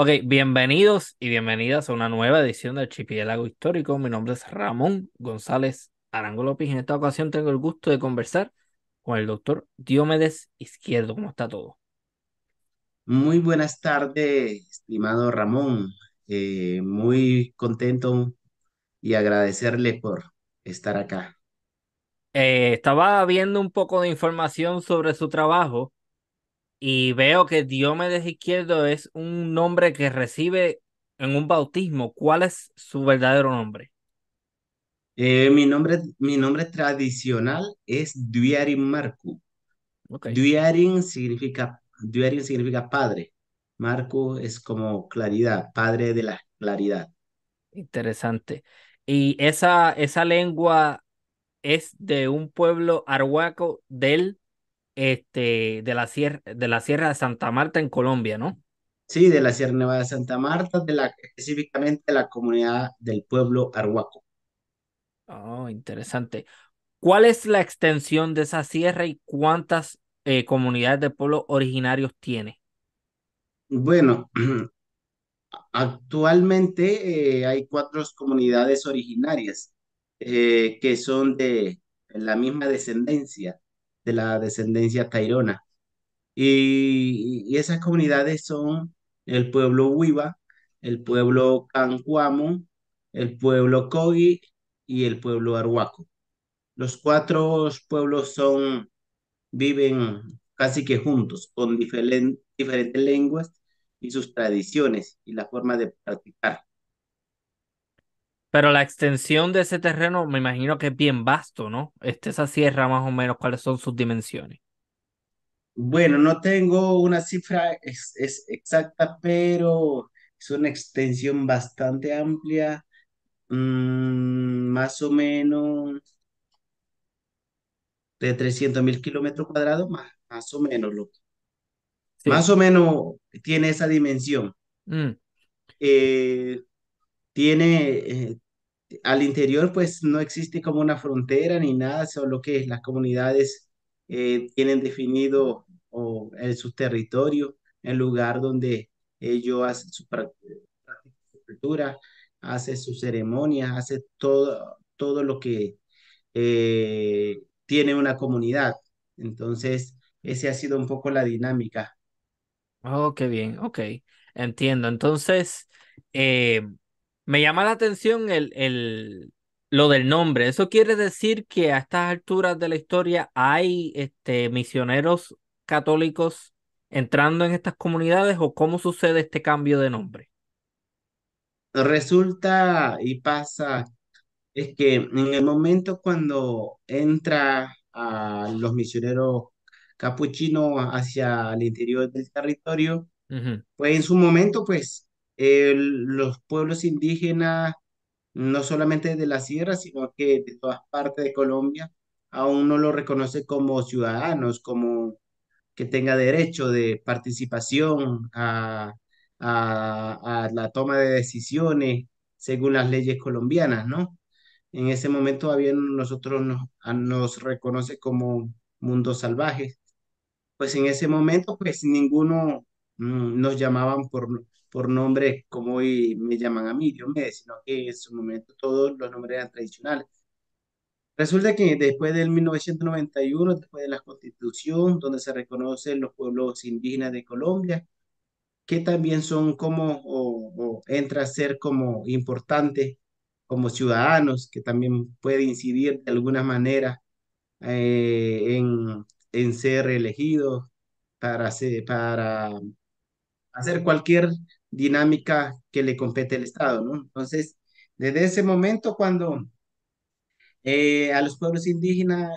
Ok, bienvenidos y bienvenidas a una nueva edición del Archipiélago Histórico. Mi nombre es Ramón González Arango López y en esta ocasión tengo el gusto de conversar con el doctor Diomedes Izquierdo. ¿Cómo está todo? Muy buenas tardes, estimado Ramón. Muy contento y agradecerle por estar acá. Estaba viendo un poco de información sobre su trabajo y veo que Diomedes Izquierdo es un nombre que recibe en un bautismo. ¿Cuál es su verdadero nombre? Mi nombre tradicional es Duyarin Marcu. Ok, Duyarin significa padre. Marcu es como claridad, padre de la claridad. interesante. ¿Y esa lengua es de un pueblo arhuaco de la Sierra de Santa Marta en Colombia, ¿no? Sí, de la Sierra Nevada de Santa Marta, específicamente de la comunidad del pueblo Arhuaco. Oh, interesante. ¿Cuál es la extensión de esa sierra y cuántas comunidades de pueblos originarios tiene? Bueno, actualmente hay cuatro comunidades originarias que son de la misma descendencia, de la descendencia tairona. Y esas comunidades son el pueblo Huiva, el pueblo Cancuamo, el pueblo Cogi y el pueblo Arhuaco. Los cuatro pueblos viven casi que juntos, con diferentes lenguas y sus tradiciones y la forma de practicar. Pero la extensión de ese terreno me imagino que es bien vasto, ¿no? Esa sierra más o menos, ¿cuáles son sus dimensiones? Bueno, no tengo una cifra exacta, pero es una extensión bastante amplia, más o menos de 300.000 kilómetros cuadrados, más o menos, Sí. más o menos tiene esa dimensión. Mm. Eh, tiene, al interior, pues no existe como una frontera ni nada, solo que las comunidades tienen definido su territorio, el lugar donde ellos hacen práctica su cultura, hace su ceremonia, hace todo lo que tiene una comunidad. Entonces, esa ha sido un poco la dinámica. Oh, qué bien, ok, entiendo. Entonces, eh, me llama la atención lo del nombre. ¿Eso quiere decir que a estas alturas de la historia hay misioneros católicos entrando en estas comunidades o cómo sucede este cambio de nombre? Resulta y pasa es que en el momento cuando entra a los misioneros capuchinos hacia el interior del territorio, Ujú. pues en su momento, pues los pueblos indígenas, no solamente de la sierra, sino que de todas partes de Colombia, aún no lo reconoce como ciudadanos, como que tenga derecho de participación a la toma de decisiones según las leyes colombianas, ¿no? En ese momento todavía nosotros nos reconoce como mundos salvajes. Pues en ese momento, pues ninguno nos llamaban por nombre como hoy me llaman a mí, Diomedes, sino que en su momento todos los nombres eran tradicionales. Resulta que después del 1991, después de la Constitución, donde se reconocen los pueblos indígenas de Colombia, que también son como, o entra a ser como importantes como ciudadanos, que también puede incidir de alguna manera en ser elegidos para hacer cualquier dinámica que le compete al Estado, ¿no? Entonces, desde ese momento, cuando a los pueblos indígenas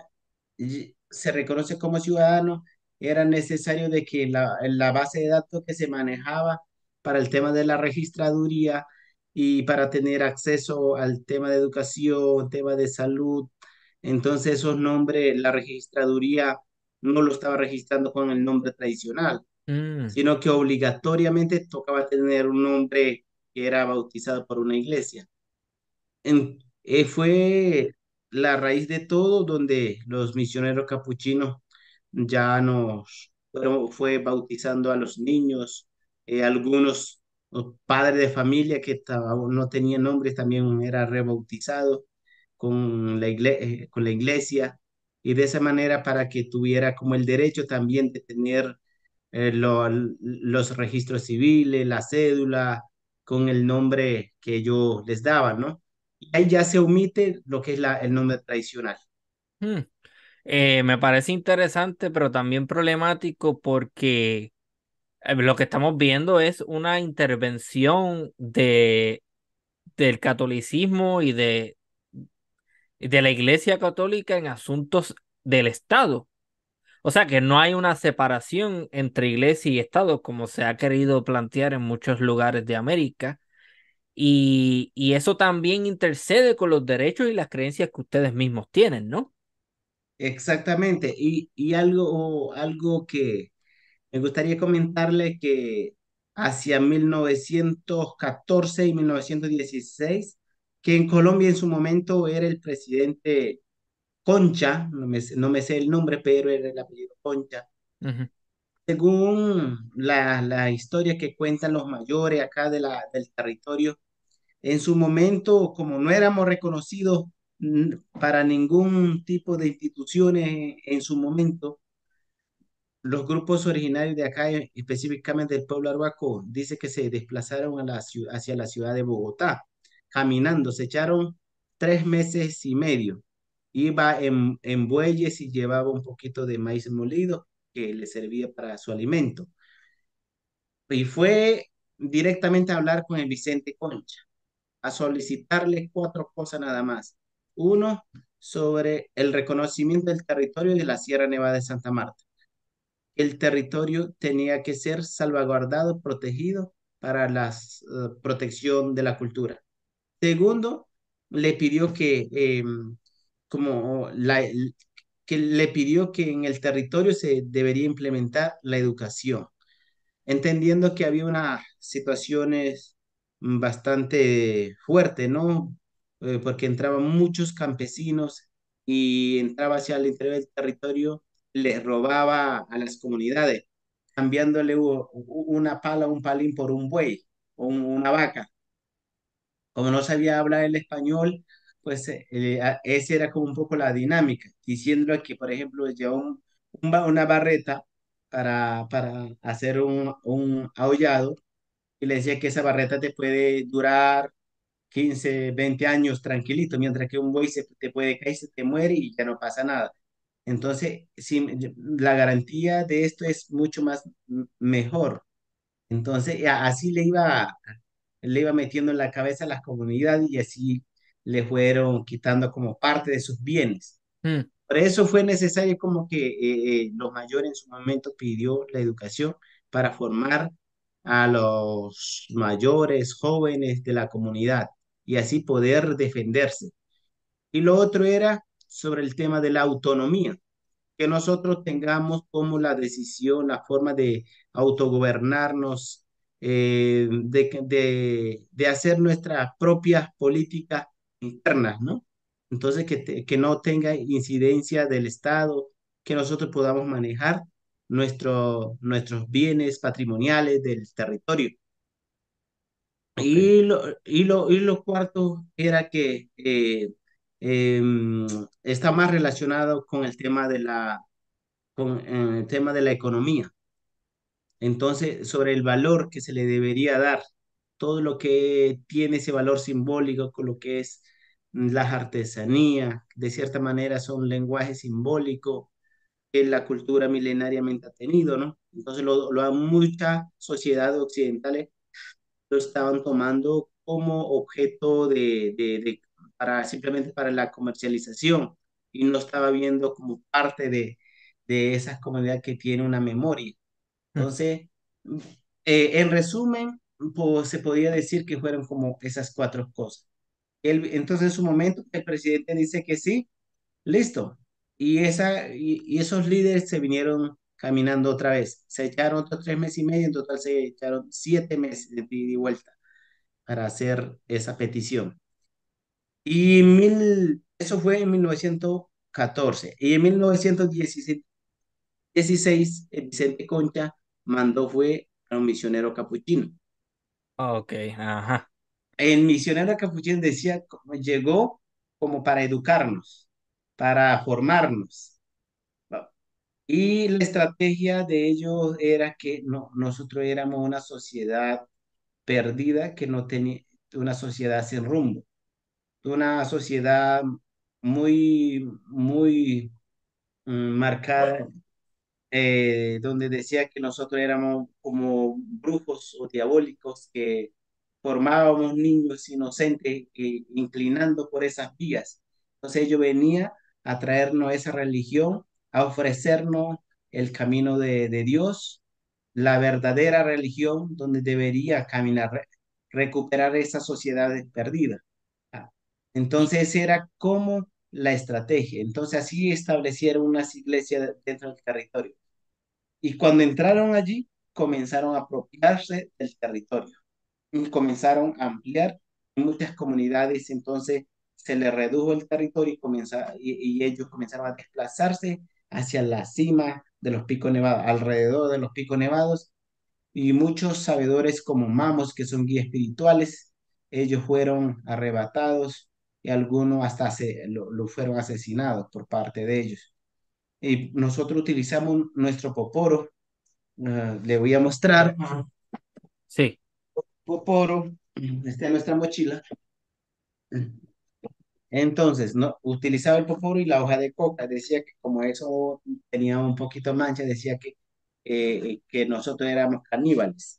se reconoce como ciudadanos, era necesario de que la base de datos que se manejaba para el tema de la registraduría y para tener acceso al tema de educación, tema de salud, entonces esos nombres, la registraduría no lo estaba registrando con el nombre tradicional, Mm. sino que obligatoriamente tocaba tener un nombre que era bautizado por una iglesia. Fue la raíz de todo donde los misioneros capuchinos ya fue bautizando a los niños, algunos. padre de familia que no tenía nombre, también era rebautizado con la iglesia, y de esa manera para que tuviera como el derecho también de tener los registros civiles, la cédula, con el nombre que ellos les daban, ¿no? Y ahí ya se omite lo que es el nombre tradicional. Hmm. Me parece interesante, pero también problemático porque lo que estamos viendo es una intervención del catolicismo y de la Iglesia Católica en asuntos del Estado. O sea que no hay una separación entre Iglesia y Estado como se ha querido plantear en muchos lugares de América. Y eso también intercede con los derechos y las creencias que ustedes mismos tienen, ¿no? Exactamente. Y algo que me gustaría comentarle que hacia 1914 y 1916, que en Colombia en su momento era el presidente Concha, no me sé el nombre, pero era el apellido Concha. Ujú. Según la historia que cuentan los mayores acá del territorio, en su momento, como no éramos reconocidos para ningún tipo de instituciones en su momento, los grupos originarios de acá, específicamente del pueblo arhuaco, dice que se desplazaron hacia la ciudad de Bogotá, caminando, se echaron 3 meses y medio. Iba en bueyes y llevaba un poquito de maíz molido que le servía para su alimento. Y fue directamente a hablar con el Vicente Concha, a solicitarle 4 cosas nada más. Uno, sobre el reconocimiento del territorio de la Sierra Nevada de Santa Marta. El territorio tenía que ser salvaguardado, protegido para la protección de la cultura. Segundo, le pidió como que le pidió que en el territorio se debería implementar la educación, entendiendo que había unas situaciones bastante fuertes, ¿no? Porque entraban muchos campesinos y entraba hacia el interior del territorio, les robaba a las comunidades, cambiándole una pala, un palín por un buey o una vaca. Como no sabía hablar el español, pues esa era como un poco la dinámica, diciendo que, por ejemplo, llevaba una barreta para hacer un aullado, y le decía que esa barreta te puede durar 15 20 años tranquilito, mientras que un buey te puede caer, se te muere y ya no pasa nada. Entonces, sí, la garantía de esto es mucho más mejor. Entonces, así le iba metiendo en la cabeza a las comunidades, y así le fueron quitando como parte de sus bienes. Mm. Por eso fue necesario como que los mayores en su momento pidió la educación para formar a los mayores jóvenes de la comunidad y así poder defenderse. Y lo otro era sobre el tema de la autonomía, que nosotros tengamos como la decisión, la forma de autogobernarnos, de hacer nuestras propias políticas internas, ¿no? Entonces, que no tenga incidencia del Estado, que nosotros podamos manejar nuestros bienes patrimoniales del territorio. Ok. Y lo cuarto era que está más relacionado con el tema de la economía. Entonces, sobre el valor que se le debería dar, todo lo que tiene ese valor simbólico, con lo que es las artesanías, de cierta manera son lenguaje simbólico que la cultura milenariamente ha tenido, ¿no? Entonces, muchas sociedades occidentales lo estaban tomando como objeto simplemente para la comercialización, y no estaba viendo como parte de esas comunidades que tienen una memoria. Mm. Entonces, en resumen, pues, se podía decir que fueron como esas 4 cosas. Entonces, en su momento, el presidente dice que sí, listo. Y esos líderes se vinieron caminando otra vez. Se echaron otros 3 meses y medio, en total se echaron 7 meses de ida y vuelta para hacer esa petición. Eso fue en 1914. Y en 1916, Vicente Concha mandó fue a un misionero capuchino. Ok, ajá. El misionero capuchino decía, llegó como para educarnos, para formarnos. ¿No? Y la estrategia de ellos era que no, nosotros éramos una sociedad perdida, que no tenía, una sociedad sin rumbo, una sociedad muy marcada, donde decía que nosotros éramos como brujos o diabólicos que formábamos niños inocentes inclinando por esas vías. Entonces ellos venía a traernos esa religión, a ofrecernos el camino de Dios, la verdadera religión donde debería caminar, recuperar esas sociedades perdidas. Ah, Y, Entonces era como la estrategia. Entonces así establecieron unas iglesias dentro del territorio. Y cuando entraron allí, comenzaron a apropiarse del territorio y comenzaron a ampliar muchas comunidades. Entonces se les redujo el territorio y ellos comenzaron a desplazarse hacia la cima de los picos nevados, alrededor de los picos nevados. Y muchos sabedores como Mamos, que son guías espirituales, ellos fueron arrebatados y algunos hasta lo fueron asesinados por parte de ellos. Y nosotros utilizamos nuestro poporo. Le voy a mostrar. sí. Poporo, está en nuestra mochila. Entonces, no, utilizaba el poporo y la hoja de coca. Decía que como eso tenía un poquito mancha, decía que nosotros éramos caníbales.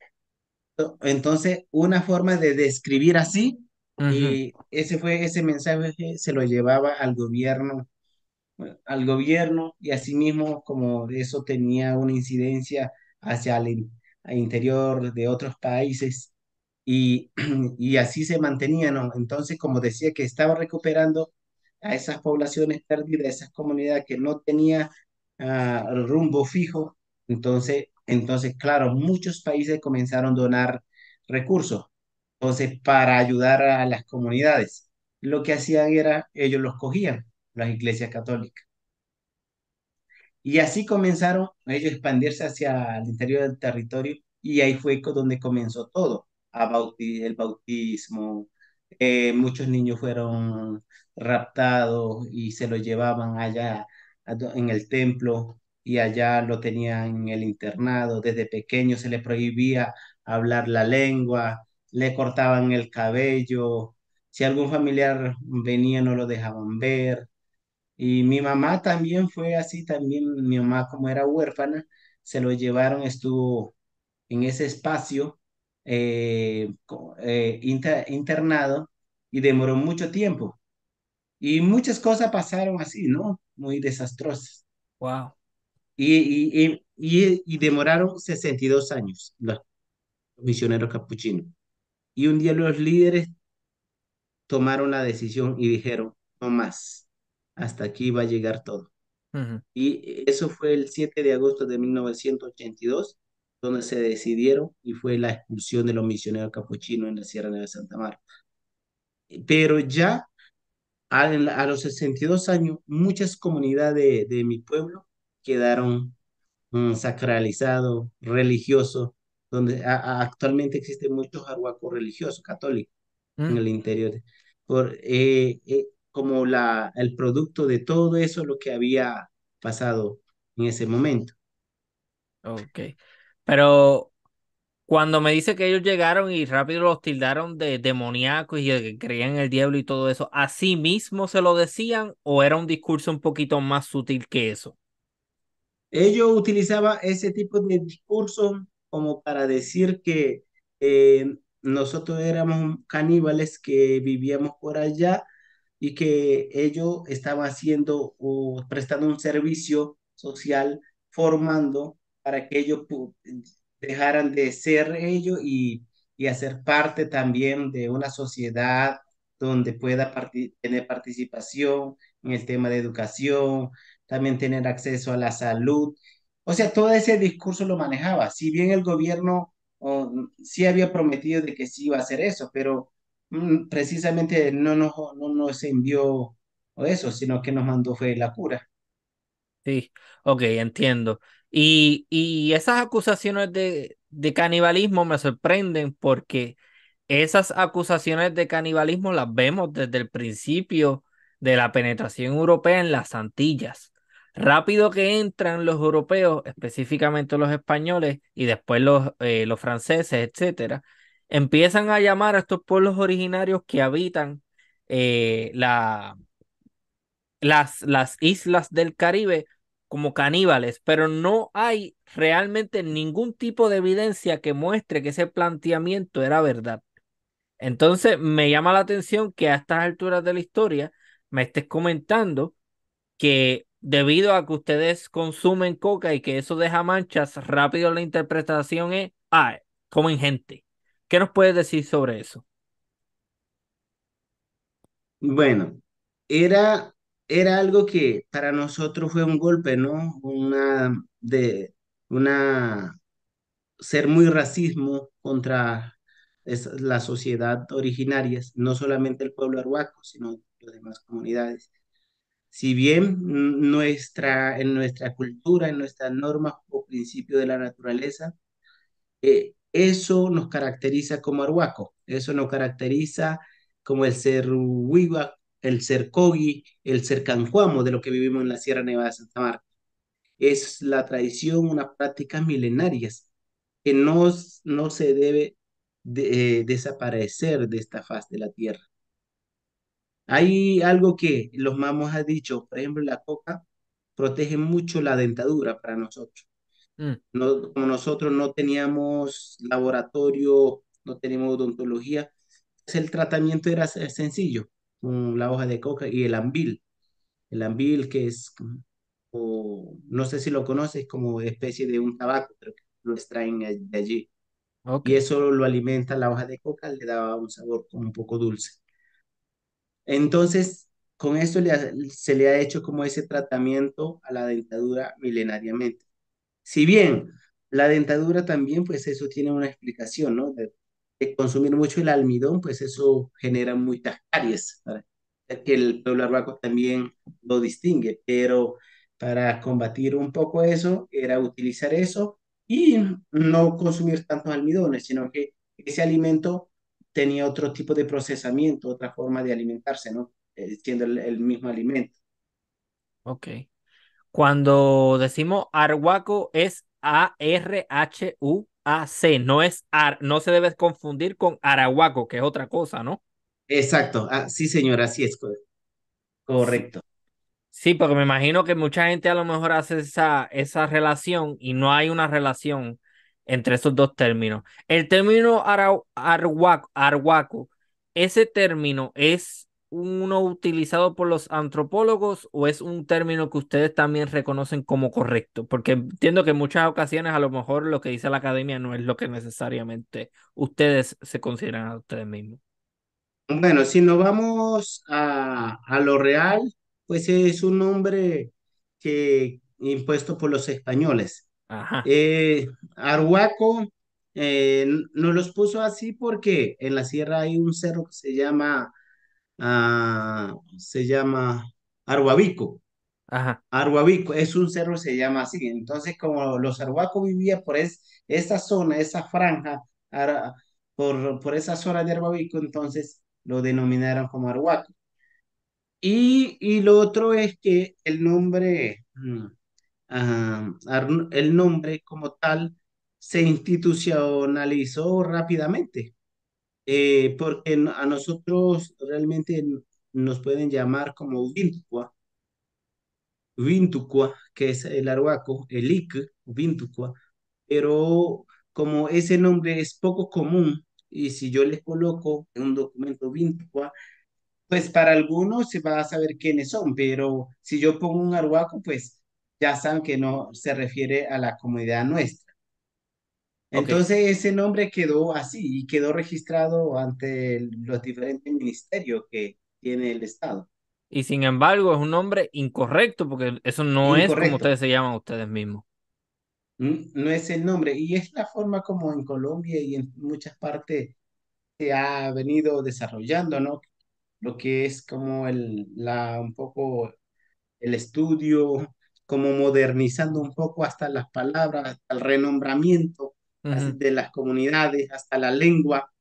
Entonces, una forma de describir así, Ujú, y ese mensaje se lo llevaba al gobierno y asimismo como eso tenía una incidencia hacia al interior de otros países y, y así se mantenía, ¿no? Entonces, como decía que estaba recuperando a esas poblaciones perdidas, esas comunidades que no tenía rumbo fijo, entonces, claro, muchos países comenzaron a donar recursos, entonces, para ayudar a las comunidades. Lo que hacían era, ellos los cogían, las iglesias católicas. Y así comenzaron ellos a expandirse hacia el interior del territorio y ahí fue donde comenzó todo, el bautismo. Muchos niños fueron raptados y se los llevaban allá en el templo y allá lo tenían en el internado. Desde pequeño se les prohibía hablar la lengua, le cortaban el cabello. Si algún familiar venía no lo dejaban ver. Y mi mamá también fue así, también mi mamá como era huérfana, se lo llevaron, estuvo en ese espacio internado y demoró mucho tiempo. Y muchas cosas pasaron así, ¿no? Muy desastrosas. wow. Y demoraron 62 años los misioneros capuchinos. Y un día los líderes tomaron la decisión y dijeron, no más, hasta aquí va a llegar todo. Ujú, Y eso fue el 7 de agosto de 1982 donde se decidieron y fue la expulsión de los misioneros capuchinos en la Sierra de Santa Marta. Pero ya a los 62 años, muchas comunidades de mi pueblo quedaron sacralizados, religiosos, donde actualmente existen muchos arhuacos religiosos católicos en mm, el interior, como el producto de todo eso, lo que había pasado en ese momento. ok. Pero cuando me dice que ellos llegaron y rápido los tildaron de demoníacos y de que creían en el diablo y todo eso, ¿así mismo se lo decían o era un discurso un poquito más sutil que eso? Ellos utilizaban ese tipo de discurso como para decir que nosotros éramos caníbales que vivíamos por allá y que ellos estaban haciendo o prestando un servicio social, formando para que ellos dejaran de ser ellos y hacer parte también de una sociedad donde pueda tener participación en el tema de educación, también tener acceso a la salud. O sea, todo ese discurso lo manejaba. Si bien el gobierno sí había prometido de que sí iba a hacer eso, pero precisamente no nos envió eso, sino que nos mandó fue la cura. Sí, ok, entiendo. Y esas acusaciones de canibalismo me sorprenden porque esas acusaciones de canibalismo las vemos desde el principio de la penetración europea en las Antillas. Rápido que entran los europeos, específicamente los españoles y después los franceses, etcétera, empiezan a llamar a estos pueblos originarios que habitan las islas del Caribe como caníbales, pero no hay realmente ningún tipo de evidencia que muestre que ese planteamiento era verdad. Entonces, me llama la atención que a estas alturas de la historia me estés comentando que debido a que ustedes consumen coca y que eso deja manchas, rápido la interpretación es, comen gente. ¿Qué nos puedes decir sobre eso? Bueno, era, era algo que para nosotros fue un golpe, ¿no? Una, ser muy racismo contra la sociedad originaria, no solamente el pueblo arhuaco, sino las demás comunidades. Si bien en nuestra cultura, en nuestras normas o principios de la naturaleza, eso nos caracteriza como arhuaco, eso nos caracteriza como el ser huiva, el ser cogi, el ser cancuamo de lo que vivimos en la Sierra Nevada de Santa Marta. Es la tradición, unas prácticas milenarias que no se debe desaparecer de esta faz de la tierra. Hay algo que los mamos han dicho, por ejemplo, la coca protege mucho la dentadura para nosotros. Mm, No, como nosotros no teníamos laboratorio, no teníamos odontología, pues el tratamiento era sencillo, con la hoja de coca y el ambil que es, o, no sé si lo conoces, como especie de un tabaco, pero que lo extraen de allí. ok, Y eso lo alimenta la hoja de coca, le da un sabor como un poco dulce. Entonces, con esto se le ha hecho como ese tratamiento a la dentadura milenariamente. Si bien la dentadura también, pues eso tiene una explicación, ¿no? De consumir mucho el almidón, pues eso genera muchas caries, ¿verdad? Que el pueblo arhuaco también lo distingue, pero para combatir un poco eso, era utilizar eso y no consumir tantos almidones, sino que ese alimento tenía otro tipo de procesamiento, otra forma de alimentarse, ¿no? Siendo el mismo alimento. ok. Cuando decimos arhuaco es Arhuac, no se debe confundir con arahuaco, que es otra cosa, ¿no? Exacto, sí señora, así es, Sí, correcto. sí, porque me imagino que mucha gente a lo mejor hace esa relación y no hay una relación entre esos dos términos. El término arhuaco, ¿ese término es uno utilizado por los antropólogos o es un término que ustedes también reconocen como correcto? Porque entiendo que en muchas ocasiones a lo mejor lo que dice la academia no es lo que necesariamente ustedes se consideran a ustedes mismos. Bueno, si nos vamos a lo real, pues es un nombre que impuesto por los españoles. Ajá, Eh, Arhuaco nos los puso así porque en la sierra hay un cerro que se llama Arhuabico. ajá, Arhuabico es un cerro, se llama así. Entonces, como los arhuacos vivían por esa zona, esa franja, ara- por esa zona de Arhuabico, entonces lo denominaron como arhuaco. Y lo otro es que el nombre, el nombre como tal se institucionalizó rápidamente, porque a nosotros realmente nos pueden llamar como Vintucua, que es el arhuaco, el ic, Vintucua, pero como ese nombre es poco común, y si yo les coloco en un documento Vintucua, pues para algunos se va a saber quiénes son, pero si yo pongo un arhuaco, pues ya saben que no se refiere a la comunidad nuestra. ok. Entonces ese nombre quedó así y quedó registrado ante los diferentes ministerios que tiene el Estado. Y sin embargo, es un nombre incorrecto porque eso no es como Incorrecto. ustedes se llaman ustedes mismos. No es el nombre. Y es la forma como en Colombia y en muchas partes se ha venido desarrollando, ¿no? Lo que es como un poco el estudio, como modernizando un poco hasta las palabras, hasta el renombramiento. Ujú. de las comunidades hasta la lengua,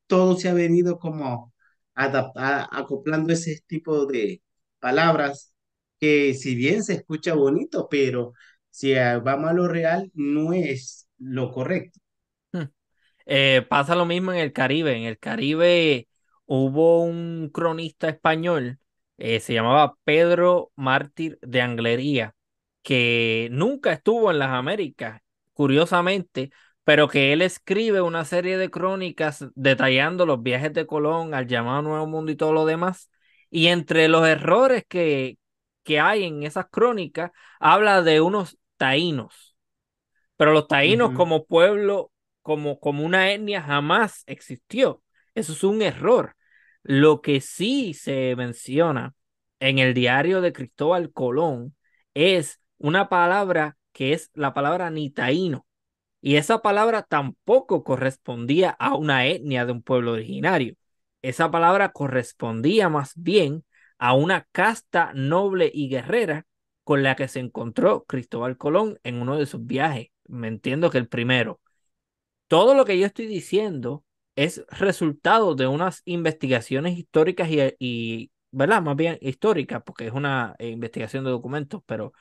todo se ha venido como acoplando ese tipo de palabras que si bien se escucha bonito, pero si vamos a lo real, no es lo correcto. Mm. Pasa lo mismo en el Caribe. En el Caribe hubo un cronista español, se llamaba Pedro Mártir de Anglería, que nunca estuvo en las Américas, curiosamente, pero que él escribe una serie de crónicas detallando los viajes de Colón al llamado Nuevo Mundo y todo lo demás. Y entre los errores que hay en esas crónicas, habla de unos taínos, pero los taínos Ujú. como pueblo, como una etnia, jamás existió. Eso es un error. Lo que sí se menciona en el diario de Cristóbal Colón es una palabra que es la palabra ni taíno. Y esa palabra tampoco correspondía a una etnia de un pueblo originario. Esa palabra correspondía más bien a una casta noble y guerrera con la que se encontró Cristóbal Colón en uno de sus viajes. Me entiendo que el primero. Todo lo que yo estoy diciendo es resultado de unas investigaciones históricas ¿verdad? Más bien históricas, porque es una investigación de documentos, pero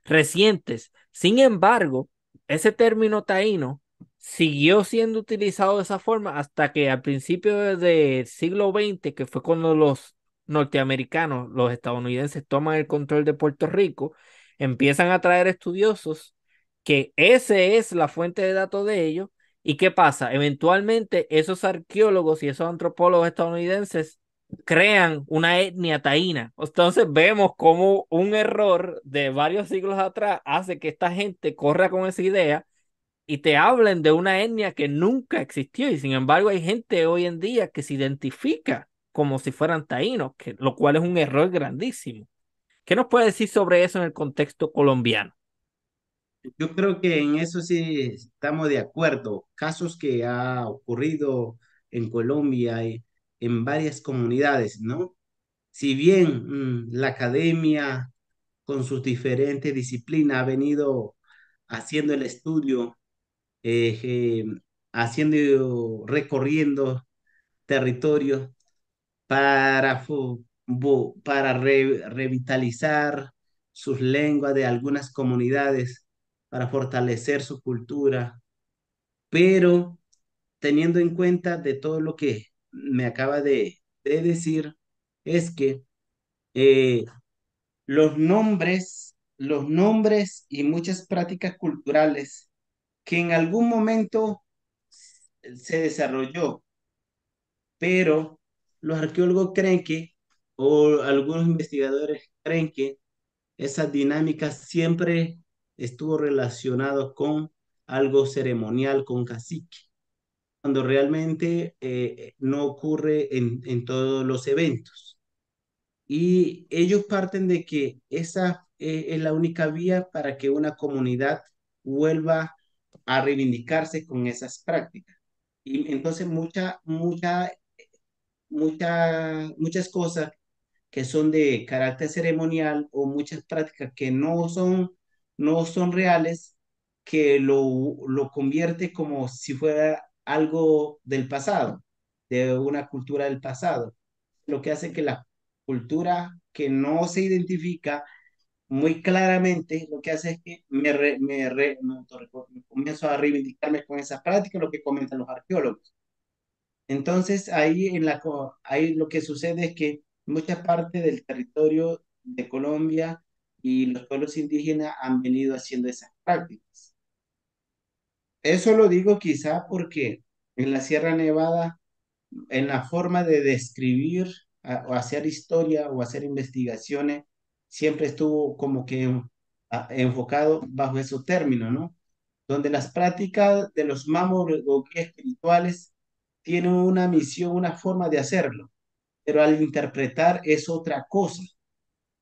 recientes. Sin embargo, ese término taíno siguió siendo utilizado de esa forma hasta que al principio del siglo XX, que fue cuando los norteamericanos, los estadounidenses, toman el control de Puerto Rico, empiezan a traer estudiosos que ese es la fuente de datos de ellos. ¿Y qué pasa? Eventualmente esos arqueólogos y esos antropólogos estadounidenses crean una etnia taína. Entonces vemos cómo un error de varios siglos atrás hace que esta gente corra con esa idea y te hablen de una etnia que nunca existió. Y sin embargo hay gente hoy en día que se identifica como si fueran taínos, lo cual es un error grandísimo. ¿Qué nos puede decir sobre eso en el contexto colombiano? Yo creo que en eso sí estamos de acuerdo. Casos que ha ocurrido en Colombia y en varias comunidades, ¿no? Si bien la academia con sus diferentes disciplinas ha venido haciendo el estudio, eh, recorriendo territorios para revitalizar sus lenguas de algunas comunidades, para fortalecer su cultura, pero teniendo en cuenta de todo lo que me acaba de decir, es que eh, los nombres y muchas prácticas culturales que en algún momento se desarrolló, pero los arqueólogos creen que, o algunos investigadores creen que esas dinámicas siempre estuvo relacionado con algo ceremonial, con cacique, cuando realmente no ocurre en todos los eventos. Y ellos parten de que esa es la única vía para que una comunidad vuelva a reivindicarse con esas prácticas. Y entonces muchas cosas que son de carácter ceremonial o muchas prácticas que no son reales, que lo convierte como si fuera algo del pasado, de una cultura del pasado, lo que hace que la cultura que no se identifica muy claramente, lo que hace es que me comienzo a reivindicarme con esa práctica, lo que comentan los arqueólogos. Entonces, ahí lo que sucede es que mucha parte del territorio de Colombia y los pueblos indígenas han venido haciendo esas prácticas. Eso lo digo quizá porque en la Sierra Nevada, en la forma de describir o hacer historia o hacer investigaciones, siempre estuvo como que enfocado bajo esos términos, ¿no? Donde las prácticas de los mamos o guías espirituales tienen una misión, una forma de hacerlo, pero al interpretar es otra cosa.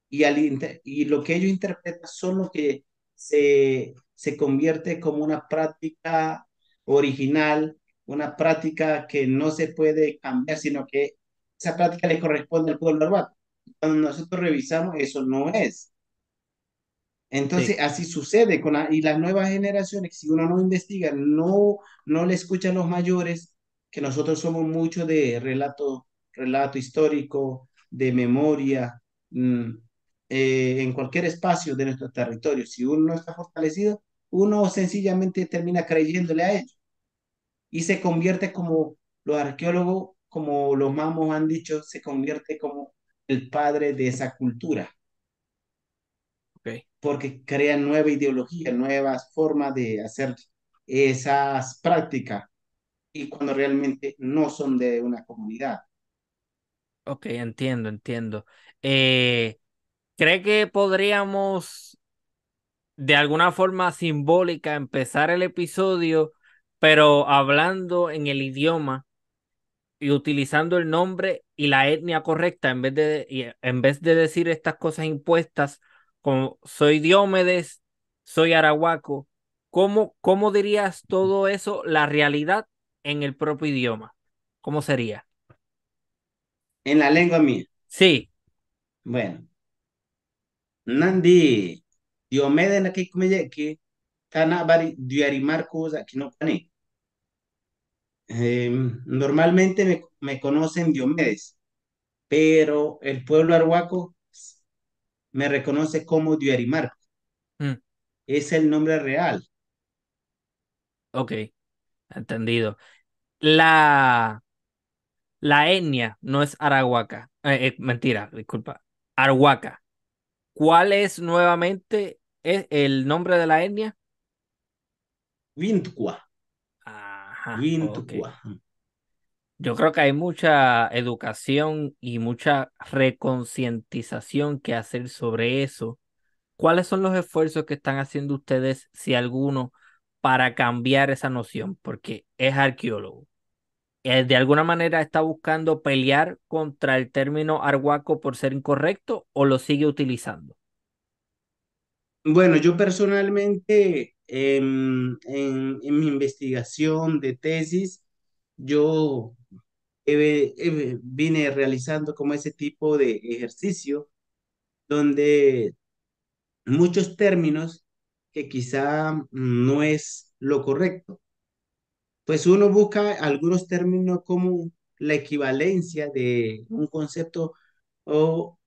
Y lo que ellos interpretan son lo que se convierte como una práctica original, una práctica que no se puede cambiar, sino que esa práctica le corresponde al pueblo urbano. Cuando nosotros revisamos, eso no es. Sí, Entonces, así sucede y las nuevas generaciones, si uno no investiga, no le escucha a los mayores, que nosotros somos mucho de relato histórico, de memoria, mm, en cualquier espacio de nuestro territorio. Si uno no está fortalecido, uno sencillamente termina creyéndole a ellos y se convierte como los arqueólogos, como los mamos han dicho, se convierte como el padre de esa cultura ok, porque crean nueva ideología, nuevas formas de hacer esas prácticas y cuando realmente no son de una comunidad. ok, entiendo, entiendo. Eh, ¿Cree que podríamos de alguna forma simbólica empezar el episodio, pero hablando en el idioma y utilizando el nombre y la etnia correcta en vez de decir estas cosas impuestas como soy Diomedes, soy Arahuaco? ¿Cómo dirías todo eso, la realidad en el propio idioma? ¿Cómo sería? En la lengua mía, Sí. bueno, Nandi, Diomedes na que kumeje que tana bari diarimar cosa que no pane. Normalmente me conocen Diomedes, pero el pueblo arhuaco me reconoce como Diarimar. Mm, Es el nombre real. ok, entendido. La, la etnia no es Arahuaca. Mentira, disculpa. Arhuaca. ¿Cuál es nuevamente el nombre de la etnia? Wintqua, Ajá, ok. Wintqua. Yo creo que hay mucha educación y mucha reconcientización que hacer sobre eso. ¿Cuáles son los esfuerzos que están haciendo ustedes, si alguno, para cambiar esa noción? Porque es arqueólogo. ¿De alguna manera está buscando pelear contra el término arhuaco por ser incorrecto o lo sigue utilizando? Bueno, yo personalmente, en mi investigación de tesis, yo vine realizando como ese tipo de ejercicio donde muchos términos que quizá no es lo correcto, pues uno busca algunos términos como la equivalencia de un concepto o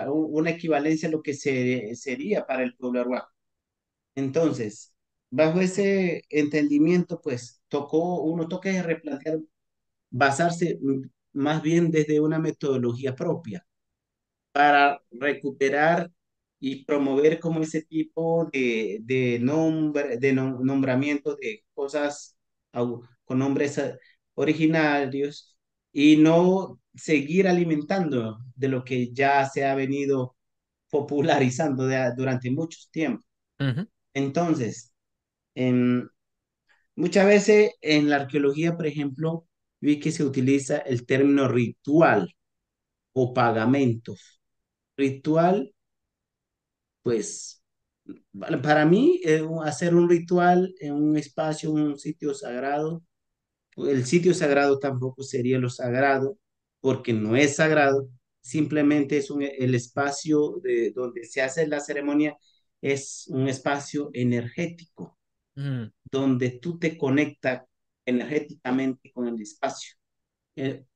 una equivalencia a lo que sería para el pueblo arhuaco. Entonces, bajo ese entendimiento, pues uno toca replantear, basarse más bien desde una metodología propia para recuperar y promover como ese tipo de nombramiento de cosas con nombres originarios y no seguir alimentando de lo que ya se ha venido popularizando durante muchos tiempos. Ujú, Entonces, en, muchas veces en la arqueología, por ejemplo, vi que se utiliza el término ritual o pagamento. Ritual, pues, para mí, hacer un ritual en un espacio, un sitio sagrado, el sitio sagrado tampoco sería lo sagrado, porque no es sagrado, simplemente es el espacio donde se hace la ceremonia, es un espacio energético ujú, donde tú te conectas energéticamente con el espacio.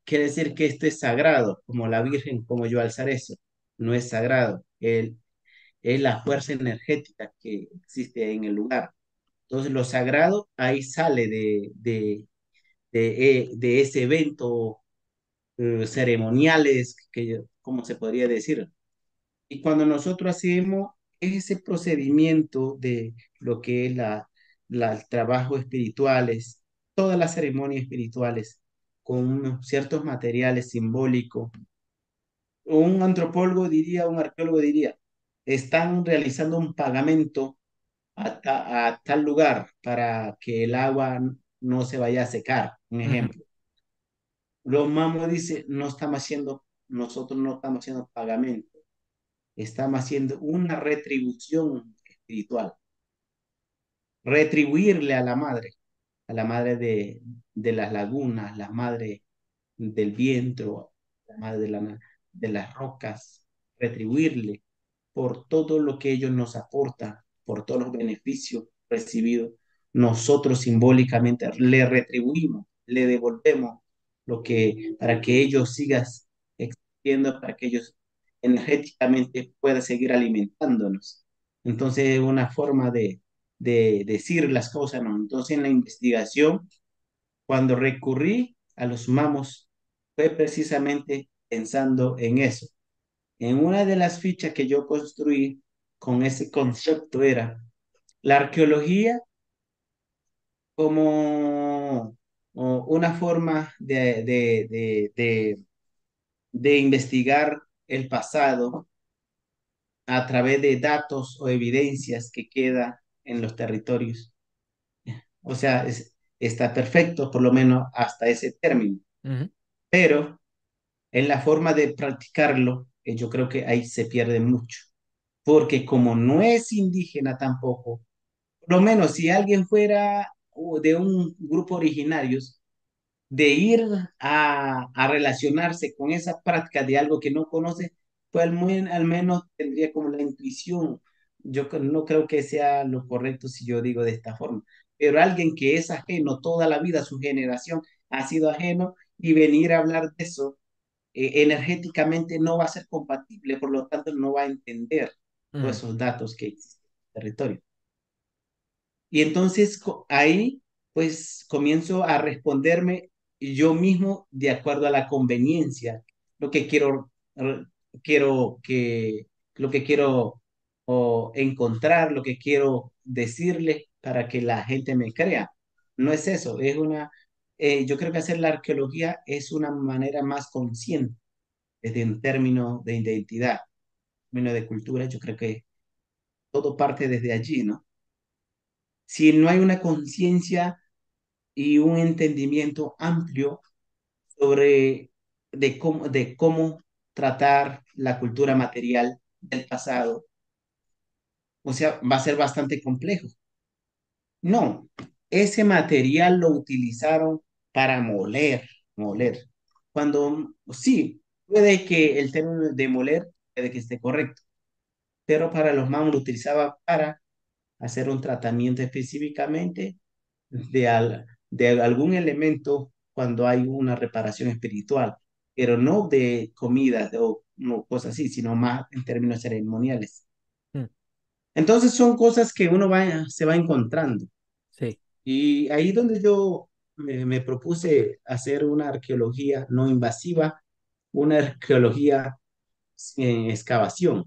Quiere decir que esto es sagrado, como la Virgen, como yo alzar eso. No es sagrado, es la fuerza energética que existe en el lugar. Entonces, lo sagrado ahí sale de ese evento ceremoniales, como se podría decir. Y cuando nosotros hacemos ese procedimiento de lo que es el trabajo espirituales, todas las ceremonias espirituales, con unos ciertos materiales simbólicos, un antropólogo diría, un arqueólogo diría, están realizando un pagamento a tal lugar para que el agua no se vaya a secar, un ujú, ejemplo. Los mamos dice, nosotros no estamos haciendo pagamento, estamos haciendo una retribución espiritual, retribuirle a la madre de las lagunas, la madre del viento, la madre de las rocas, retribuirle. por todo lo que ellos nos aportan, por todos los beneficios recibidos. Nosotros simbólicamente le retribuimos, le devolvemos lo que para que ellos sigan existiendo, para que ellos energéticamente puedan seguir alimentándonos. Entonces, es una forma de decir las cosas, ¿no? Entonces, en la investigación, cuando recurrí a los mamos, fue precisamente pensando en eso. En una de las fichas que yo construí con ese concepto era la arqueología como una forma de investigar el pasado a través de datos o evidencias que queda en los territorios. O sea, está perfecto, por lo menos hasta ese término. Ujú, Pero en la forma de practicarlo, yo creo que ahí se pierde mucho. Porque como no es indígena tampoco, por lo menos si alguien fuera de un grupo originarios, de ir a relacionarse con esa práctica de algo que no conoce, pues al menos tendría como la intuición. No creo que sea lo correcto si yo digo de esta forma, pero alguien que es ajeno toda la vida, su generación ha sido ajeno y venir a hablar de eso energéticamente no va a ser compatible, por lo tanto no va a entender todos ujú, esos datos que existen en el territorio. Y entonces ahí pues comienzo a responderme yo mismo de acuerdo a la conveniencia, lo que eh, quiero que, lo que quiero encontrar, lo que quiero decirle para que la gente me crea. No es eso, yo creo que hacer la arqueología es una manera más consciente desde un término de identidad, término de cultura, yo creo que todo parte desde allí, ¿no? Si no hay una conciencia y un entendimiento amplio sobre de cómo tratar la cultura material del pasado. O sea, va a ser bastante complejo. No, ese material lo utilizaron para moler. Cuando sí, puede que el término de moler puede que esté correcto, pero para los magos lo utilizaban para hacer un tratamiento específicamente de algún elemento cuando hay una reparación espiritual, pero no de comida o no, cosas así, sino más en términos ceremoniales. mm, Entonces son cosas que se va encontrando. sí. Y ahí donde yo me propuse hacer una arqueología no invasiva, una arqueología en excavación.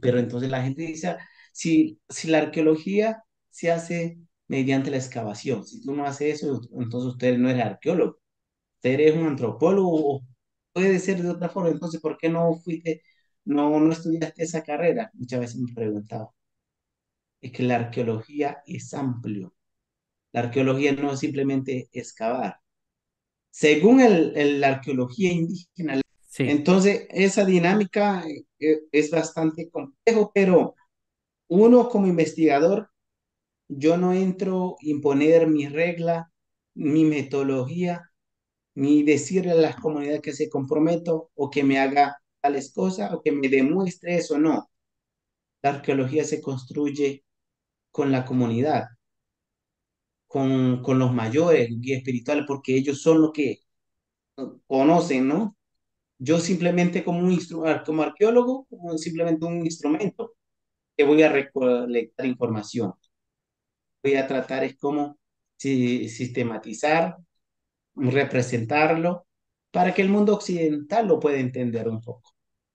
Pero entonces la gente dice, si la arqueología se hace mediante la excavación, si tú no haces eso, entonces usted no es arqueólogo, usted es un antropólogo, o puede ser de otra forma, entonces ¿por qué no estudiaste esa carrera? Muchas veces me preguntaba. Es que la arqueología es amplio. La arqueología no es simplemente excavar. Según la arqueología indígena, Sí. entonces esa dinámica es bastante complejo, pero uno como investigador, yo no entro a imponer mi regla, mi metodología, ni decirle a las comunidades que se comprometo o que me haga tales cosas o que me demuestre eso. No, la arqueología se construye con la comunidad, con los mayores, guías espirituales, porque ellos son los que conocen, ¿no? Yo simplemente como arqueólogo, como simplemente un instrumento que voy a recolectar información. Voy a tratar es como sistematizar, representarlo, para que el mundo occidental lo pueda entender un poco.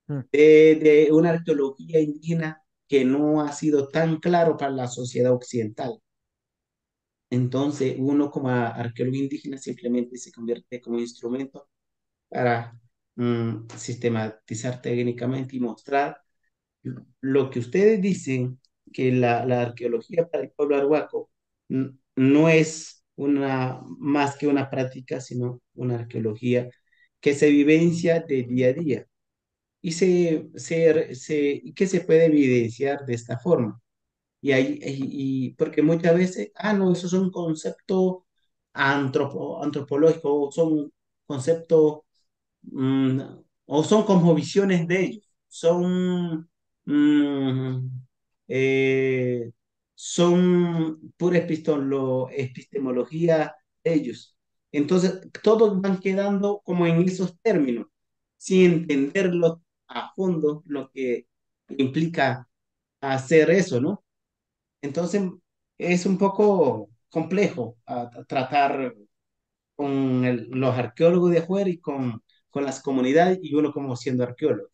Mm, De una arqueología indígena que no ha sido tan claro para la sociedad occidental. Entonces, uno como arqueólogo indígena simplemente se convierte como instrumento para sistematizar técnicamente y mostrar lo que ustedes dicen, que la arqueología para el pueblo arhuaco no es más que una práctica, sino una arqueología que se vivencia de día a día y que se puede evidenciar de esta forma. Porque muchas veces, no, eso es un concepto antropológico, son conceptos, mm, o son como visiones de ellos, son mm, eh, son pura epistemología ellos. Entonces, todos van quedando como en esos términos, sin entenderlo a fondo lo que implica hacer eso, ¿no? Entonces, es un poco complejo a tratar con los arqueólogos de afuera y con las comunidades y uno como siendo arqueólogo.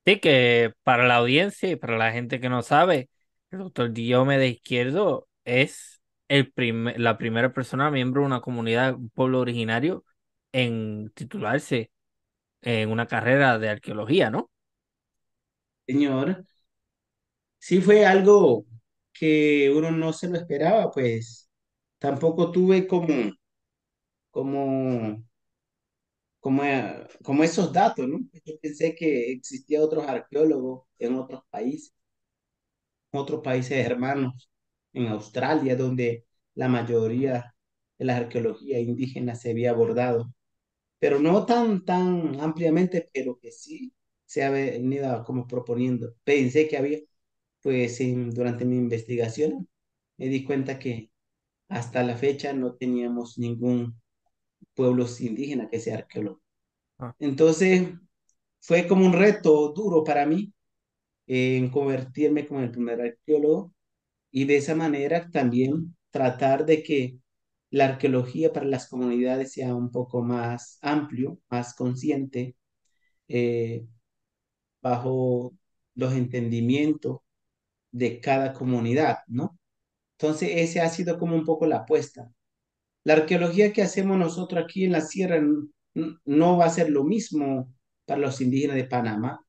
Sí, que para la audiencia y para la gente que no sabe, el doctor Diomedes Izquierdo es la primera persona miembro de una comunidad, un pueblo originario, en titularse en una carrera de arqueología, ¿no? Señor, sí fue algo que uno no se lo esperaba, pues tampoco tuve como, como esos datos, ¿no? Yo pensé que existía otros arqueólogos en otros países hermanos, en Australia, donde la mayoría de la arqueología indígena se había abordado, pero no tan ampliamente, pero que sí se ha venido como proponiendo. Pensé que había, pues durante mi investigación me di cuenta que hasta la fecha no teníamos ningún pueblo indígena que sea arqueólogo. Ah, Entonces fue como un reto duro para mí en convertirme como el primer arqueólogo y de esa manera también tratar de que la arqueología para las comunidades sea un poco más amplio, más consciente, eh, bajo los entendimientos de cada comunidad, ¿no? Entonces, ese ha sido como un poco la apuesta. La arqueología que hacemos nosotros aquí en la sierra no va a ser lo mismo para los indígenas de Panamá,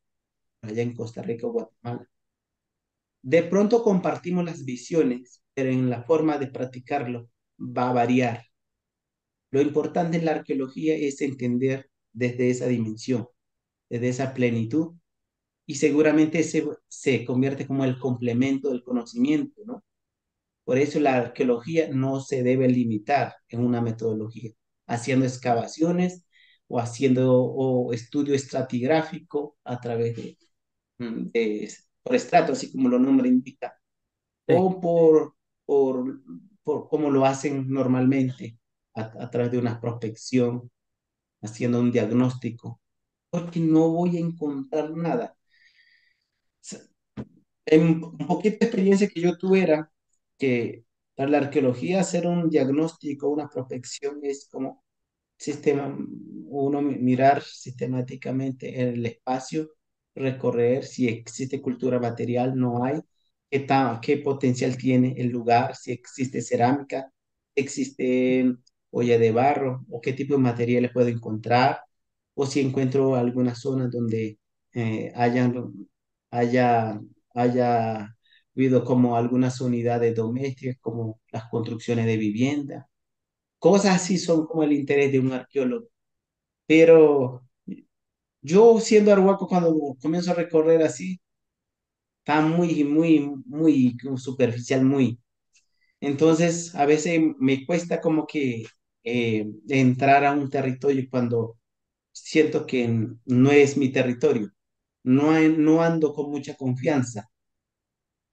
allá en Costa Rica o Guatemala. De pronto compartimos las visiones, pero en la forma de practicarlo va a variar. Lo importante en la arqueología es entender desde esa dimensión, desde esa plenitud, y seguramente se convierte como el complemento del conocimiento, ¿no? Por eso la arqueología no se debe limitar en una metodología, haciendo excavaciones o haciendo estudio estratigráfico a través por estrato, así como lo nombre indica, sí. o por, por como lo hacen normalmente a través de una prospección, haciendo un diagnóstico, porque no voy a encontrar nada. En un poquito de experiencia que yo tuve era que para la arqueología hacer un diagnóstico, una prospección es como sistema, uno mirar sistemáticamente en el espacio, recorrer si existe cultura material, no hay, qué potencial tiene el lugar, si existe cerámica, existe olla de barro o qué tipo de materiales puedo encontrar, o si encuentro alguna zona donde eh, hayan, haya, haya habido como algunas unidades domésticas, como las construcciones de vivienda. Cosas así son como el interés de un arqueólogo. Pero yo siendo arhuaco, cuando comienzo a recorrer así, está muy superficial, muy. Entonces, a veces me cuesta como que entrar a un territorio cuando siento que no es mi territorio. No ando con mucha confianza.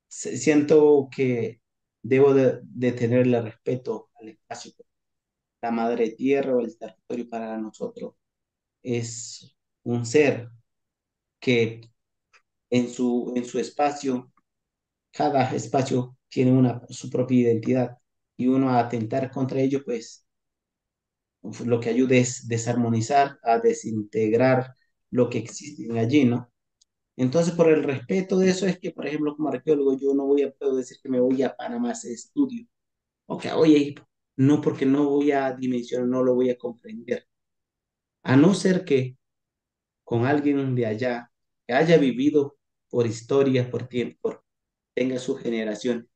Siento que debo de tenerle respeto al espacio. La madre tierra o el territorio para nosotros es un ser que en su espacio, cada espacio tiene su propia identidad y uno a atentar contra ello, pues lo que ayuda es desarmonizar, a desintegrar lo que existe allí, ¿no? Entonces, por el respeto de eso es que, por ejemplo, como arqueólogo, yo no puedo decir que me voy a Panamá a hacer estudio. O que oye, no porque no voy a dimensionar, no lo voy a comprender. A no ser que con alguien de allá que haya vivido por historia, por tiempo, tenga su generación,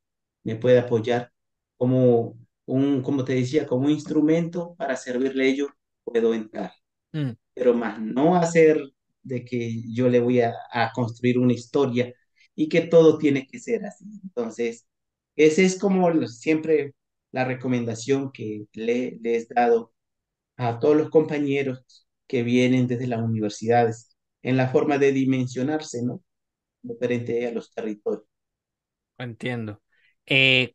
me puede apoyar como como te decía, como un instrumento para servirle a ellos, puedo entrar, Mm, pero más no hacer de que yo le voy a construir una historia y que todo tiene que ser así. Entonces, ese es como siempre la recomendación que le he dado a todos los compañeros que vienen desde las universidades en la forma de dimensionarse, ¿no? referente a los territorios. Entiendo.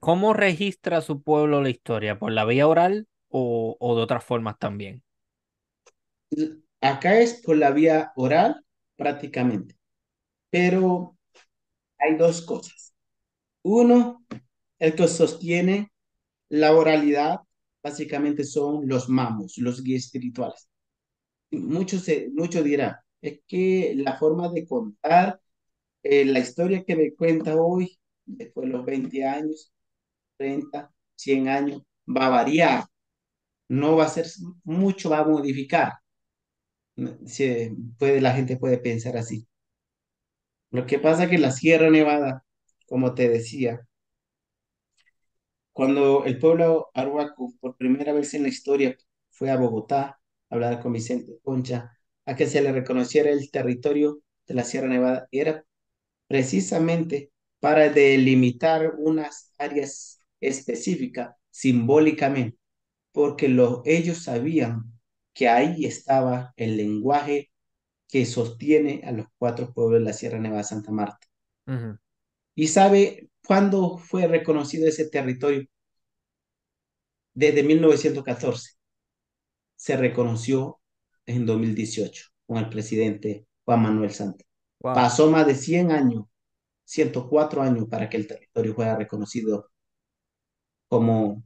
¿Cómo registra su pueblo la historia? ¿Por la vía oral o de otras formas también? Acá es por la vía oral prácticamente, pero hay dos cosas. Uno, el que sostiene la oralidad básicamente son los mamos, los guías espirituales. Muchos dirán, es que la forma de contar la historia que me cuenta hoy, después de los 20 años, 30, 100 años, va a variar, no va a ser mucho, va a modificar. La gente puede pensar así. Lo que pasa es que la Sierra Nevada, como te decía, cuando el pueblo arhuaco por primera vez en la historia fue a Bogotá a hablar con Vicente Concha, a que se le reconociera el territorio de la Sierra Nevada, era precisamente para delimitar unas áreas específicas simbólicamente, porque ellos sabían que ahí estaba el lenguaje que sostiene a los cuatro pueblos de la Sierra Nevada de Santa Marta. Ujú. ¿Y sabe cuándo fue reconocido ese territorio? Desde 1914. Se reconoció en 2018 con el presidente Juan Manuel Santos. Wow. Pasó más de 100 años, 104 años para que el territorio fuera reconocido como,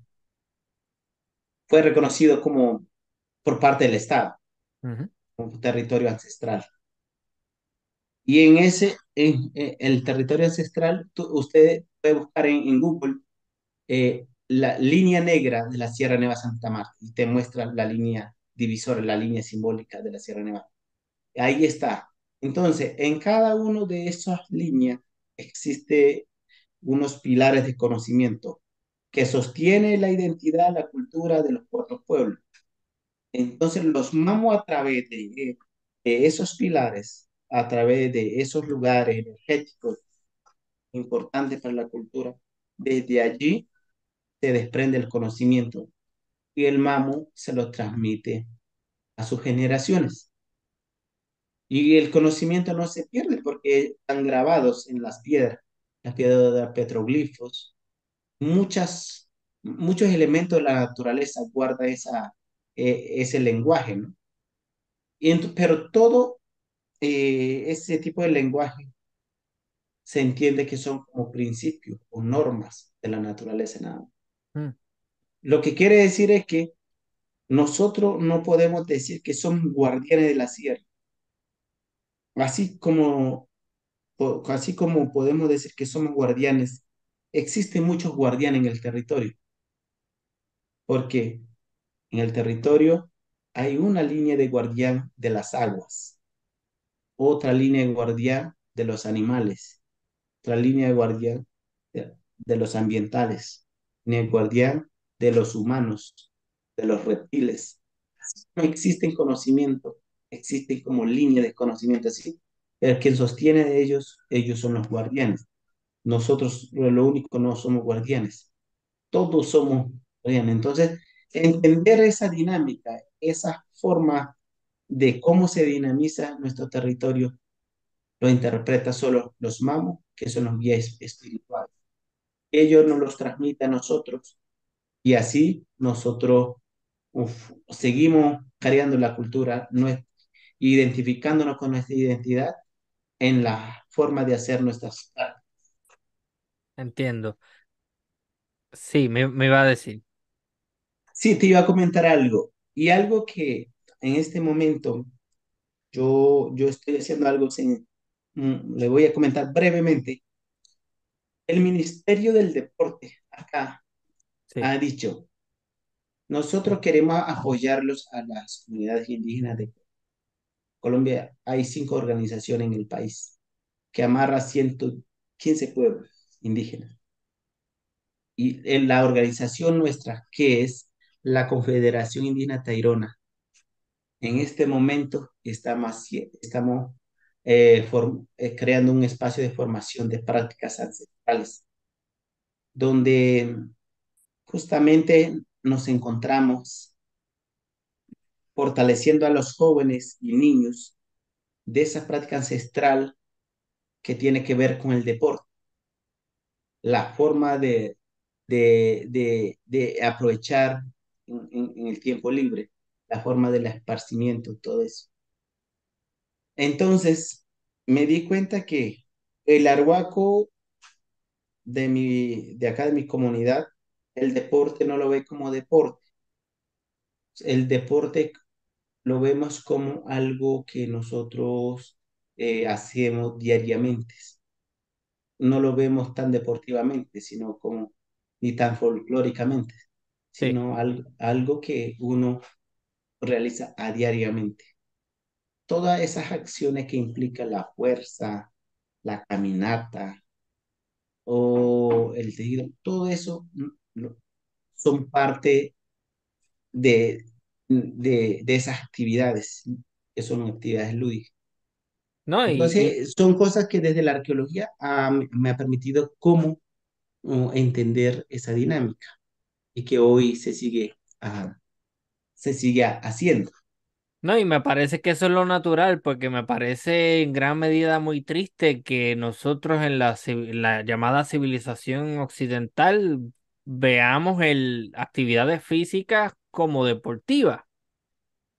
fue reconocido como por parte del Estado, Ujú. como territorio ancestral. Y en el territorio ancestral, usted puede buscar en Google la línea negra de la Sierra Nevada de Santa Marta y te muestra la línea divisora, la línea simbólica de la Sierra Nevada. Ahí está. Entonces, en cada una de esas líneas existe unos pilares de conocimiento que sostiene la identidad, la cultura de los cuatro pueblos. Entonces, los mamos a través de esos pilares, a través de esos lugares energéticos importantes para la cultura, desde allí se desprende el conocimiento y el mamo se lo transmite a sus generaciones. Y el conocimiento no se pierde porque están grabados en las piedras de petroglifos. Muchos elementos de la naturaleza guarda ese lenguaje, ¿no? Pero todo ese tipo de lenguaje se entiende que son como principios o normas de la naturaleza nada más. Mm. Lo que quiere decir es que nosotros no podemos decir que somos guardianes de la sierra, así como así como podemos decir que somos guardianes, existen muchos guardianes en el territorio, porque en el territorio hay una línea de guardián de las aguas, otra línea de guardián de los animales, otra línea de guardián de los ambientales, línea de guardián de los humanos, de los reptiles. No existen conocimiento, existen como línea de conocimiento así. El quien sostiene de ellos, ellos son los guardianes. Nosotros lo único no somos guardianes, todos somos guardianes. Entonces, entender esa dinámica, esa forma de cómo se dinamiza nuestro territorio, lo interpreta solo los mamos, que son los guías espirituales. Ellos nos los transmiten a nosotros y así nosotros seguimos creando la cultura, identificándonos con nuestra identidad en la forma de hacer nuestras artes. Entiendo. Sí, me iba a decir. Sí, te iba a comentar algo, y algo que en este momento yo estoy haciendo algo le voy a comentar brevemente. El Ministerio del Deporte acá Sí. ha dicho, nosotros queremos apoyarlos a las comunidades indígenas de Colombia. Hay 5 organizaciones en el país que amarra 115 pueblos indígenas. Y en la organización nuestra, que es la Confederación Indígena Tairona, en este momento estamos creando un espacio de formación de prácticas ancestrales, donde justamente nos encontramos fortaleciendo a los jóvenes y niños de esa práctica ancestral que tiene que ver con el deporte, la forma de aprovechar en el tiempo libre, la forma del esparcimiento, todo eso. Entonces, me di cuenta que el arhuaco de acá de mi comunidad, el deporte no lo ve como deporte. El deporte lo vemos como algo que nosotros hacemos diariamente. No lo vemos tan deportivamente, sino como, ni tan folclóricamente, Sí. sino algo que uno realiza a diariamente. Todas esas acciones que implican la fuerza, la caminata o el tejido, todo eso son parte de, de esas actividades, que son actividades lúdicas. No, Entonces, son cosas que desde la arqueología me ha permitido cómo entender esa dinámica y que hoy se sigue haciendo. no, y me parece que eso es lo natural, porque me parece en gran medida muy triste que nosotros en la llamada civilización occidental veamos actividades físicas como deportivas.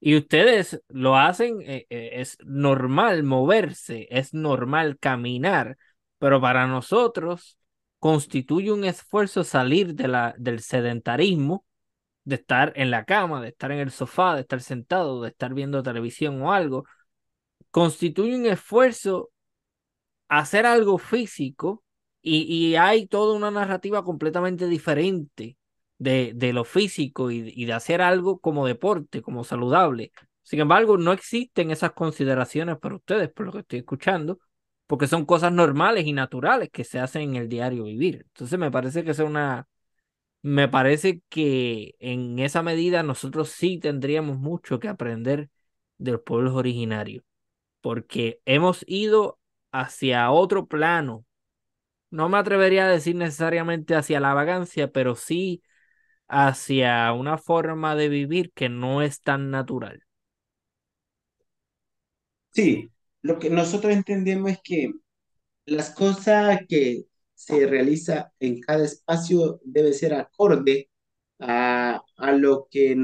Y ustedes lo hacen, es normal moverse, es normal caminar, pero para nosotros constituye un esfuerzo salir del sedentarismo, de estar en la cama, de estar en el sofá, de estar sentado, de estar viendo televisión o algo. Constituye un esfuerzo hacer algo físico y hay toda una narrativa completamente diferente de lo físico y de hacer algo como deporte, como saludable. Sin embargo, no existen esas consideraciones para ustedes, por lo que estoy escuchando, porque son cosas normales y naturales que se hacen en el diario vivir. Entonces me parece que en esa medida nosotros sí tendríamos mucho que aprender de los pueblos originarios, porque hemos ido hacia otro plano. No me atrevería a decir necesariamente hacia la vagancia, pero sí hacia una forma de vivir que no es tan natural. Sí, lo que nosotros entendemos es que las cosas que se realiza en cada espacio debe ser acorde a lo que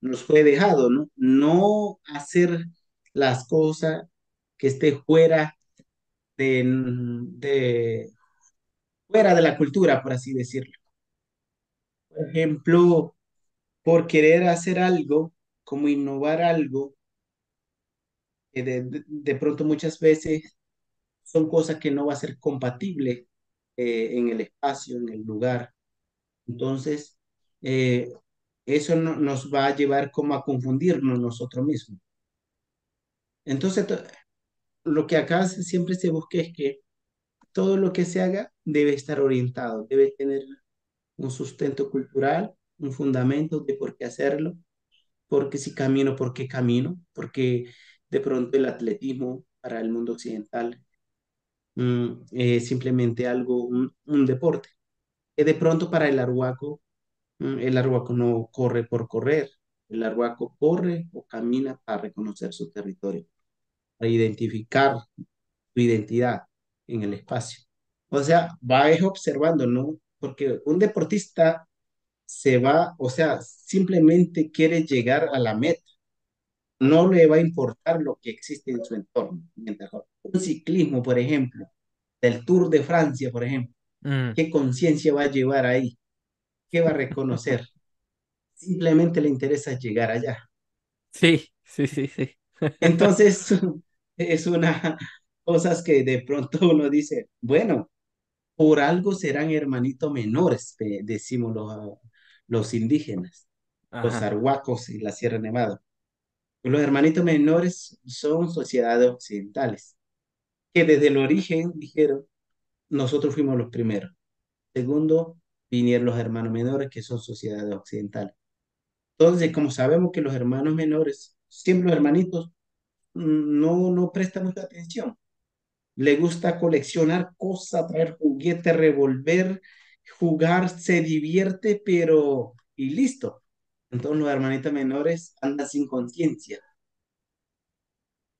nos fue dejado, ¿no? No hacer las cosas que esté de, fuera de la cultura, por así decirlo. Por ejemplo, por querer hacer algo, como innovar algo, que de pronto muchas veces son cosas que no va a ser compatible en el espacio, en el lugar. Entonces, eh, eso nos va a llevar como a confundirnos nosotros mismos. Entonces, lo que acá siempre se busca es que todo lo que se haga debe estar orientado, debe tener un sustento cultural, un fundamento de por qué hacerlo, porque si camino, por qué camino, porque de pronto el atletismo para el mundo occidental es simplemente algo, un deporte. Que de pronto para el arhuaco no corre por correr, el arhuaco corre o camina para reconocer su territorio, para identificar su identidad en el espacio. O sea, va es observando, ¿no? Porque un deportista se va, o sea, simplemente quiere llegar a la meta, no le va a importar lo que existe en su entorno. Mientras un ciclismo, por ejemplo, del Tour de Francia, por ejemplo, Mm, ¿qué conciencia va a llevar ahí? ¿Qué va a reconocer? Simplemente le interesa llegar allá. sí, sí, sí, sí. Entonces, es una cosas que de pronto uno dice, bueno, por algo serán hermanitos menores, decimos los indígenas, los Ajá. arhuacos y la Sierra Nevada. Los hermanitos menores son sociedades occidentales, que desde el origen dijeron, nosotros fuimos los primeros. Segundo, vinieron los hermanos menores, que son sociedades occidentales. Entonces, como sabemos que los hermanos menores, siempre los hermanitos, no prestan mucha atención. Le gusta coleccionar cosas, traer juguetes, revolver, jugar, se divierte, pero y listo. Entonces los hermanitos menores andan sin conciencia.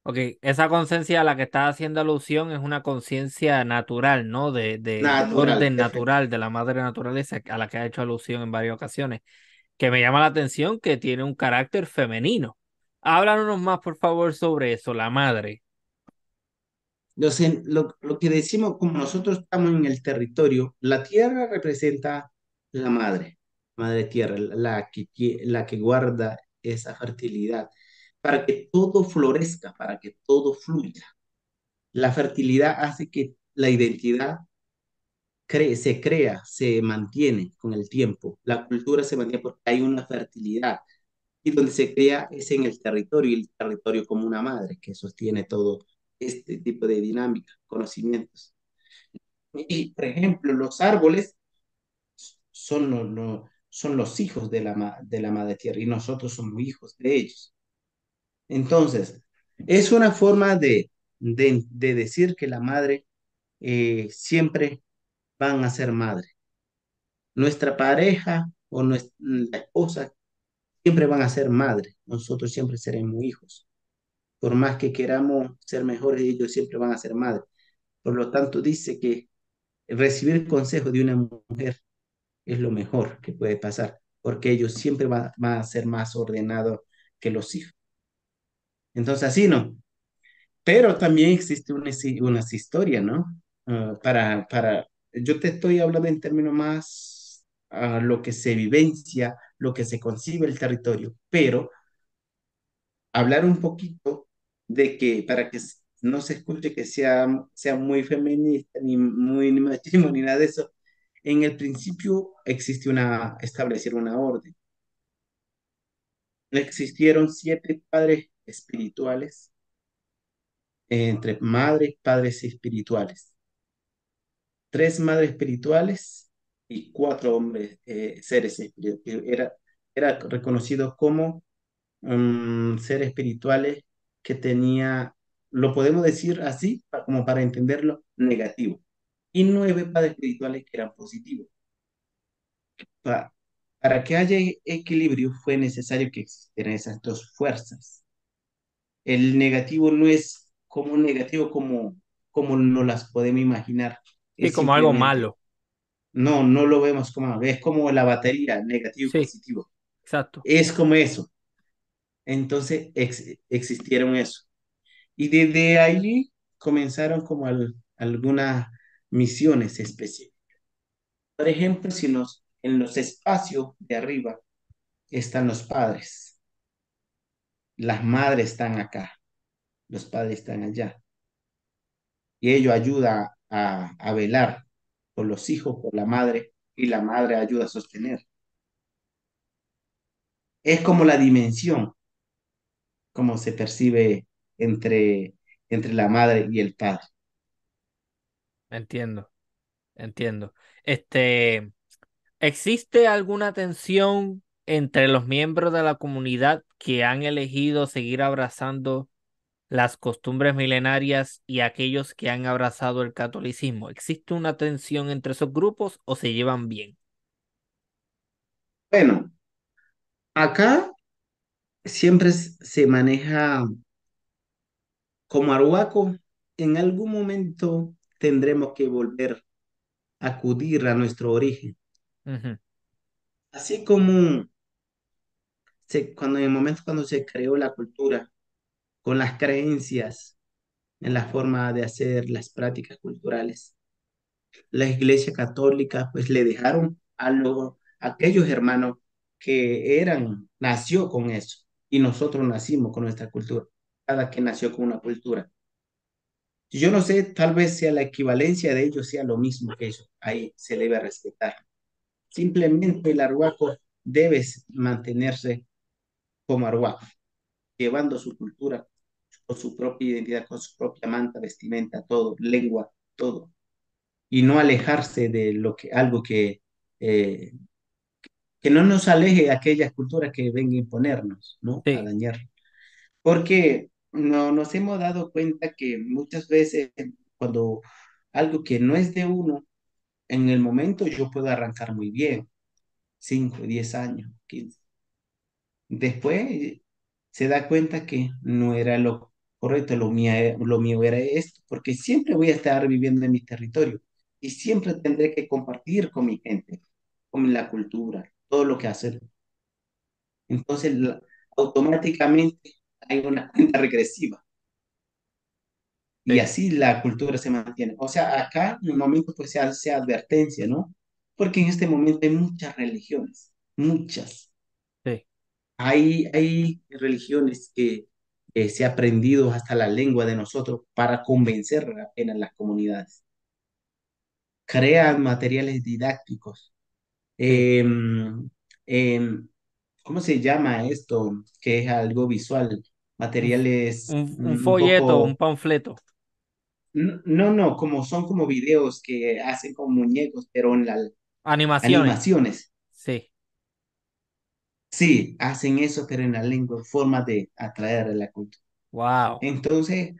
Ok, esa conciencia a la que estás haciendo alusión es una conciencia natural, ¿no? De Natural, orden perfecto. natural, de la madre naturaleza a la que ha hecho alusión en varias ocasiones, que me llama la atención que tiene un carácter femenino. Háblanos más, por favor, sobre eso, la madre. Lo que decimos, como nosotros estamos en el territorio, la tierra representa la madre, madre tierra, la que guarda esa fertilidad, para que todo florezca, para que todo fluya. La fertilidad hace que la identidad se crea, se mantiene con el tiempo. La cultura se mantiene porque hay una fertilidad. Y donde se crea es en el territorio, y el territorio como una madre que sostiene todo este tipo de dinámica, conocimientos. Y, por ejemplo, los árboles son, son los hijos de de la madre tierra y nosotros somos hijos de ellos. Entonces, es una forma de decir que la madre siempre van a ser madre. Nuestra pareja o la esposa siempre van a ser madre. Nosotros siempre seremos hijos. Por más que queramos ser mejores, ellos siempre van a ser madre. Por lo tanto, dice que recibir consejo de una mujer es lo mejor que puede pasar, porque ellos siempre van a ser más ordenados que los hijos. Entonces, así no. Pero también existe unas historias, ¿no? Yo te estoy hablando en términos más a lo que se vivencia, lo que se concibe el territorio, pero hablar un poquito de que para que no se escuche que sea muy feminista, ni muy ni machismo, ni nada de eso, en el principio establecieron una orden. Existieron 7 padres espirituales, entre madres, padres espirituales, 3 madres espirituales y 4 hombres, seres espirituales. Era reconocido como seres espirituales que tenía, lo podemos decir así, como para entenderlo, negativo. Y 9 padres espirituales que eran positivos. Pa- para que haya equilibrio fue necesario que existieran esas dos fuerzas. El negativo no es como negativo como no las podemos imaginar. Sí, Es como algo simplemente, malo. no lo vemos como, es como la batería, negativo y Sí, positivo. exacto. Es como eso. Entonces existieron eso. Y desde allí comenzaron como algunas misiones específicas. Por ejemplo, si en los espacios de arriba están los padres, las madres están acá, los padres están allá, y ello ayuda a velar por los hijos, por la madre, y la madre ayuda a sostener. Es como la dimensión, como se percibe entre, entre la madre y el padre. Entiendo, entiendo. Este, ¿existe alguna tensión entre los miembros de la comunidad que han elegido seguir abrazando las costumbres milenarias y aquellos que han abrazado el catolicismo? ¿Existe una tensión entre esos grupos o se llevan bien? Bueno, acá siempre se maneja como Arhuaco. En algún momento tendremos que volver a acudir a nuestro origen. Ujú. Así como cuando en el momento cuando se creó la cultura, con las creencias en la forma de hacer las prácticas culturales, la Iglesia Católica pues le dejaron a aquellos hermanos que nació con eso y nosotros nacimos con nuestra cultura. Cada quien nació con una cultura. Yo no sé, tal vez sea la equivalencia de ellos, sea lo mismo que eso. Ahí se debe respetar. Simplemente el arhuaco debe mantenerse como arhuaco, llevando su cultura con su propia identidad, con su propia manta, vestimenta, todo, lengua, todo. Y no alejarse de algo eh, que no nos aleje de aquellas culturas que vengan a imponernos, ¿no? A Sí, dañar. Porque no nos hemos dado cuenta que muchas veces cuando algo que no es de uno, en el momento yo puedo arrancar muy bien, 5 10 años, 15. Después se da cuenta que no era lo correcto, lo mío era esto, porque siempre voy a estar viviendo en mi territorio y siempre tendré que compartir con mi gente, con la cultura, todo lo que hacer. Entonces, automáticamente hay una cuenta regresiva y Sí, así la cultura se mantiene. O sea, acá en un momento pues se hace advertencia, ¿no? Porque en este momento hay muchas religiones, muchas. sí, Hay religiones que se ha aprendido hasta la lengua de nosotros para convencer apenas las comunidades. Crean materiales didácticos. sí. em, em, ¿Cómo se llama esto? Que es algo visual. Un, f- Materiales un un folleto, un poco, panfleto, no, no, como son como videos que hacen con muñecos, pero en las animaciones. animaciones. Sí, Sí, hacen eso, pero en la lengua, forma de atraer a la cultura. wow. Entonces,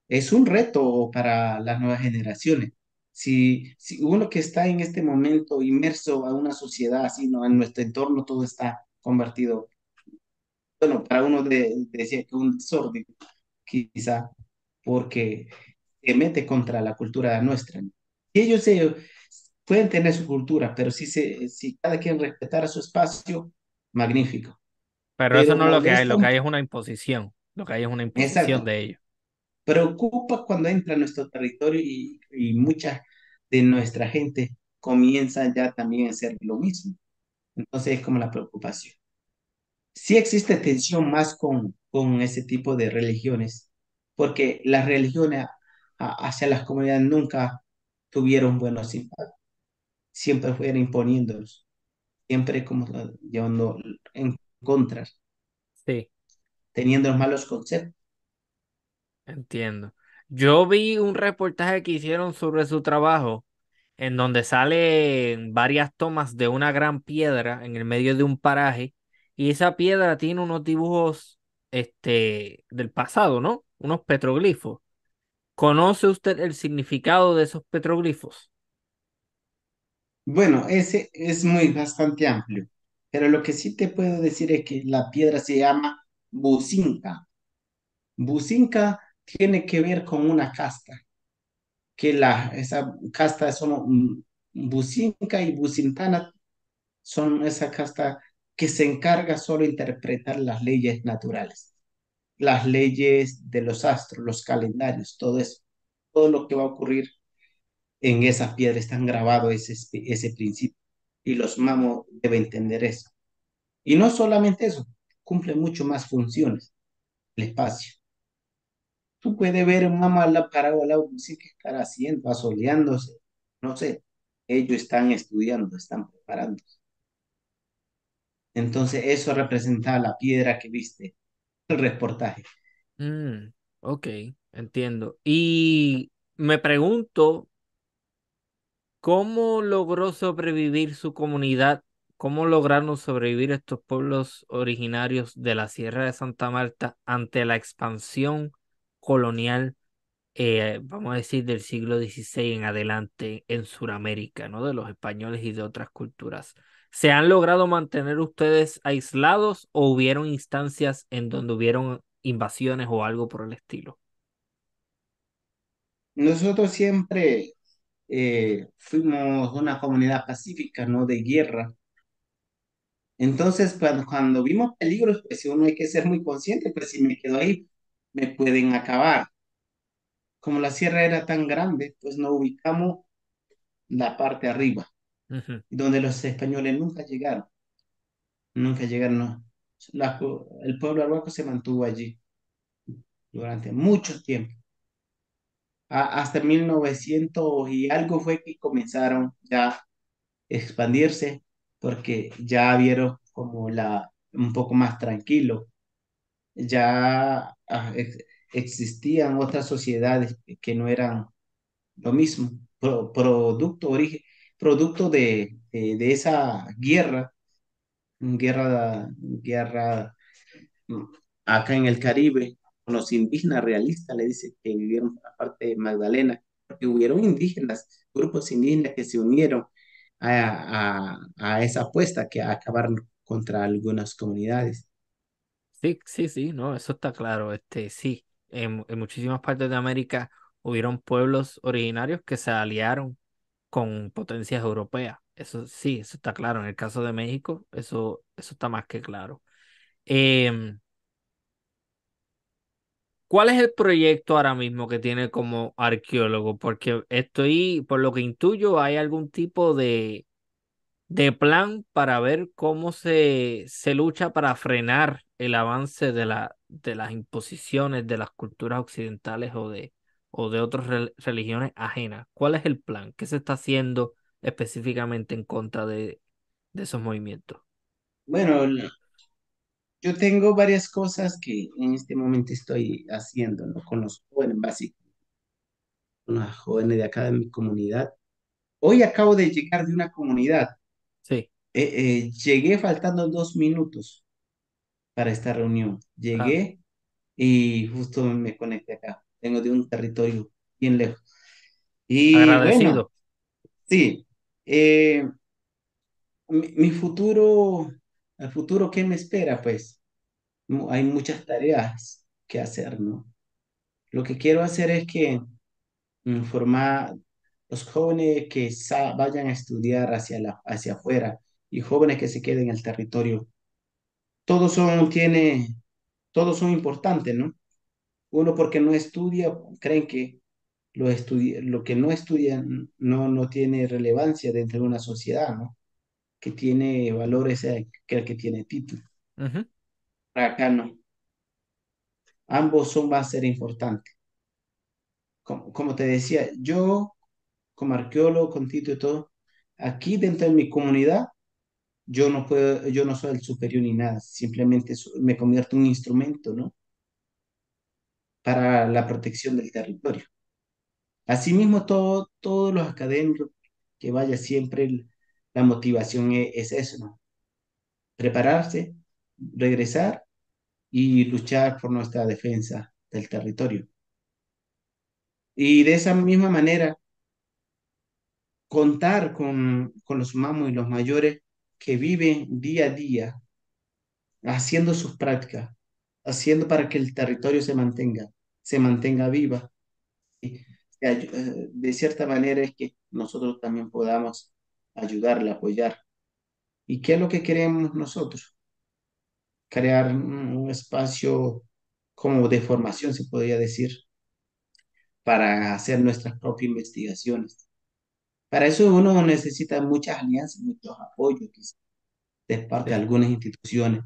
es un reto para las nuevas generaciones. Si uno que está en este momento inmerso a una sociedad así, ¿no? En nuestro entorno todo está convertido, bueno, para uno decía que un desorden, quizá, porque se mete contra la cultura nuestra, ¿no? Y ellos pueden tener su cultura, pero si cada quien respetara su espacio, magnífico. Pero eso Pero no es molesta lo que un hay es poco, una imposición. Lo que hay es una imposición exacto, de ellos. preocupa cuando entra a nuestro territorio y mucha de nuestra gente comienza ya también a hacer lo mismo. Entonces es como la preocupación. Sí existe tensión más con ese tipo de religiones, porque las religiones hacia las comunidades nunca tuvieron buenos impactos, siempre fueron imponiéndolos, siempre como llevando en contra, Sí, teniendo los malos conceptos. entiendo. Yo vi un reportaje que hicieron sobre su trabajo, en donde salen varias tomas de una gran piedra en el medio de un paraje, y esa piedra tiene unos dibujos, del pasado, ¿no? Unos petroglifos. ¿Conoce usted el significado de esos petroglifos? Bueno, ese es muy bastante amplio, pero lo que sí te puedo decir es que la piedra se llama Bucinca. Bucinca tiene que ver con una casta, que esa casta son Bucinca y Bucintana son esa casta que se encarga solo de interpretar las leyes naturales, las leyes de los astros, los calendarios, todo eso, todo lo que va a ocurrir en esas piedras están grabados ese principio y los mamos deben entender eso. Y no solamente eso, cumple mucho más funciones el espacio. Tú puedes ver un mamo al lado, parado al lado, sí que estará haciendo, asoleándose, no sé. Ellos están estudiando, están preparando. Entonces, eso representa la piedra que viste, el reportaje. Mm, ok, entiendo. Y me pregunto, ¿cómo logró sobrevivir su comunidad? ¿Cómo lograron sobrevivir estos pueblos originarios de la Sierra de Santa Marta ante la expansión colonial, vamos a decir, del siglo XVI en adelante en Sudamérica, ¿no? De los españoles y de otras culturas. ¿Se han logrado mantener ustedes aislados o hubieron instancias en donde hubieron invasiones o algo por el estilo? Nosotros siempre fuimos una comunidad pacífica, no de guerra. Entonces, cuando vimos peligros, pues si uno hay que ser muy consciente, pues si me quedo ahí, me pueden acabar. Como la sierra era tan grande, pues nos ubicamos la parte arriba, Ujú. donde los españoles nunca llegaron. No. El pueblo arhuaco se mantuvo allí durante mucho tiempo. Hasta 1900 y algo fue que comenzaron ya a expandirse, porque ya vieron como un poco más tranquilo. Ya existían otras sociedades que no eran lo mismo, producto de esa guerra mm, acá en el Caribe, con los indígenas realistas, le dice que vivieron por la parte de Magdalena, porque hubieron indígenas, grupos indígenas que se unieron a esa apuesta que acabaron contra algunas comunidades. Sí, sí, sí, no, eso está claro, sí. en muchísimas partes de América hubieron pueblos originarios que se aliaron con potencias europeas. Eso sí, eso está claro. En el caso de México, eso está más que claro. Em, ¿Cuál es el proyecto ahora mismo que tiene como arqueólogo? Porque estoy, por lo que intuyo, hay algún tipo de plan para ver cómo se lucha para frenar el avance de las imposiciones de las culturas occidentales o de otras religiones ajenas. ¿Cuál es el plan? ¿Qué se está haciendo específicamente en contra de esos movimientos? Bueno, yo tengo varias cosas que en este momento estoy haciendo, ¿no? Con los jóvenes, básicamente, con los jóvenes de acá de mi comunidad. Hoy acabo de llegar de una comunidad. Sí. Llegué faltando 2 minutos para esta reunión. Ah, Llegué y justo me conecté acá. Vengo de un territorio bien lejos. Y bueno, agradecido. sí, eh, mi futuro, el futuro, ¿qué me espera? Pues hay muchas tareas que hacer, ¿no? Lo que quiero hacer es que formar los jóvenes que vayan a estudiar hacia afuera y jóvenes que se queden en el territorio. Todos son, todos son importantes, ¿no? Uno porque no estudia, creen que lo que no estudian no tiene relevancia dentro de una sociedad, ¿no? Que tiene valores que el que tiene título. Ujú. Acá no. Ambos son, va a ser importantes. Como te decía, yo como arqueólogo, con título y todo, aquí dentro de mi comunidad, yo no puedo, yo no soy el superior ni nada, simplemente me convierto en un instrumento, ¿no? Para la protección del territorio. Asimismo, todos los académicos que vaya siempre, la motivación es eso, ¿no? Prepararse, regresar y luchar por nuestra defensa del territorio. Y de esa misma manera, contar con los mamos y los mayores que viven día a día haciendo sus prácticas, haciendo para que el territorio se mantenga viva. Y de cierta manera es que nosotros también podamos ayudarle, apoyar. ¿Y qué es lo que queremos nosotros? Crear un espacio como de formación, se podría decir, para hacer nuestras propias investigaciones. Para eso uno necesita muchas alianzas, muchos apoyos, quizás, de parte de Sí, algunas instituciones,